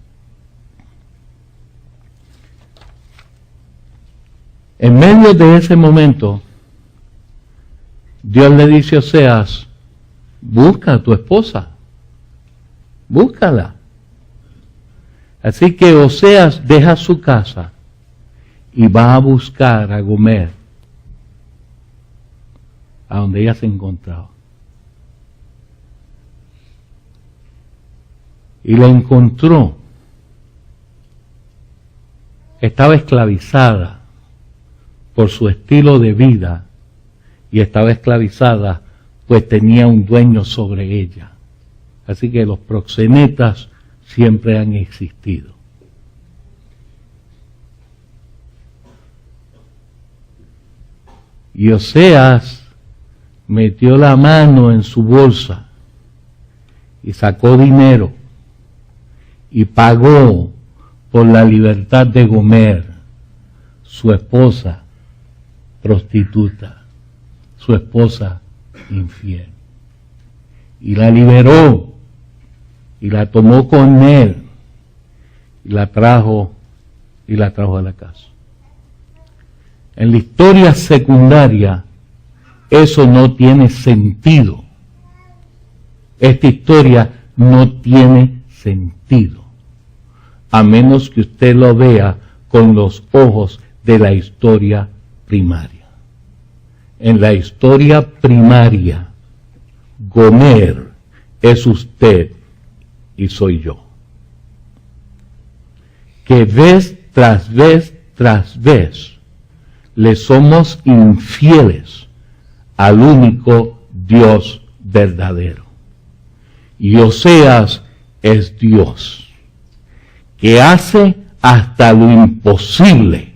S6: En medio de ese momento, Dios le dice a Oseas, busca a tu esposa, búscala. Así que Oseas deja su casa y va a buscar a Gomer, a donde ella se encontraba. Y la encontró. Estaba esclavizada por su estilo de vida y estaba esclavizada pues tenía un dueño sobre ella. Así que los proxenetas siempre han existido. Y Oseas metió la mano en su bolsa y sacó dinero y pagó por la libertad de Gomer, su esposa prostituta, su esposa infiel. Y la liberó y la tomó con él y la trajo a la casa. En la historia secundaria, eso no tiene sentido. Esta historia no tiene sentido, a menos que usted lo vea con los ojos de la historia primaria. En la historia primaria, Gomer es usted y soy yo, que vez tras vez tras vez le somos infieles al único Dios verdadero. Y Oseas es Dios, que hace hasta lo imposible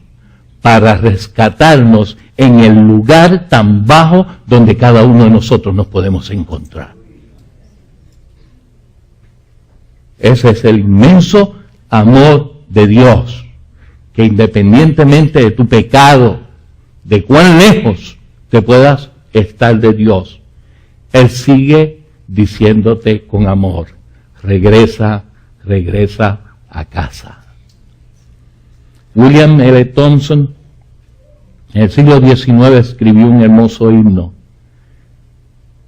S6: para rescatarnos en el lugar tan bajo donde cada uno de nosotros nos podemos encontrar. Ese es el inmenso amor de Dios, que independientemente de tu pecado, de cuán lejos te puedas estar de Dios, Él sigue diciéndote con amor, regresa, regresa a casa. William L. Thompson en el siglo XIX escribió un hermoso himno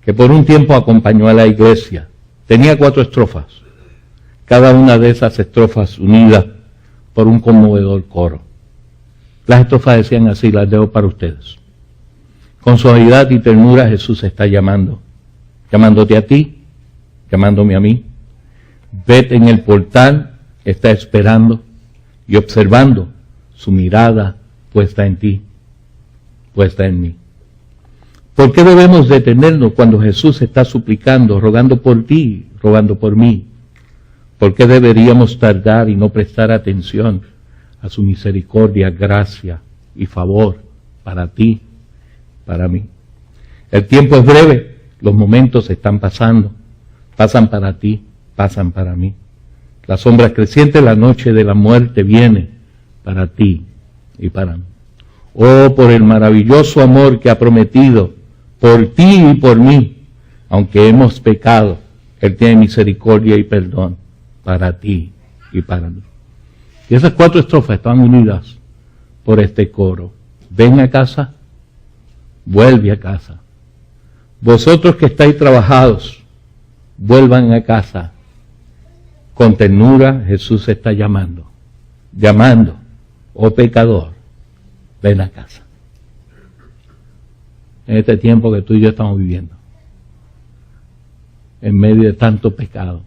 S6: que por un tiempo acompañó a la iglesia. Tenía 4 estrofas, cada una de esas estrofas unidas por un conmovedor coro. Las estrofas decían así, las leo para ustedes. Con suavidad y ternura Jesús está llamando, llamándote a ti, llamándome a mí. Vete en el portal, está esperando y observando su mirada puesta en ti, puesta en mí. ¿Por qué debemos detenernos cuando Jesús está suplicando, rogando por ti, rogando por mí? ¿Por qué deberíamos tardar y no prestar atención a su misericordia, gracia y favor para ti, para mí? El tiempo es breve, los momentos están pasando, pasan para ti, pasan para mí. La sombra creciente, la noche de la muerte viene para ti y para mí. Oh, por el maravilloso amor que ha prometido por ti y por mí, aunque hemos pecado, Él tiene misericordia y perdón para ti y para mí. Y esas 4 estrofas están unidas por este coro. Ven a casa, vuelve a casa. Vosotros que estáis trabajados, vuelvan a casa. Con ternura Jesús está llamando, oh pecador, ven a casa. En este tiempo que tú y yo estamos viviendo, en medio de tanto pecado,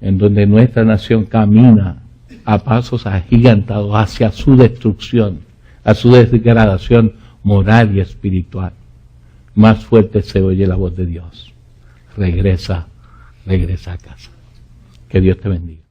S6: en donde nuestra nación camina a pasos agigantados hacia su destrucción, a su degradación moral y espiritual, más fuerte se oye la voz de Dios. Regresa a casa. Que Dios te bendiga.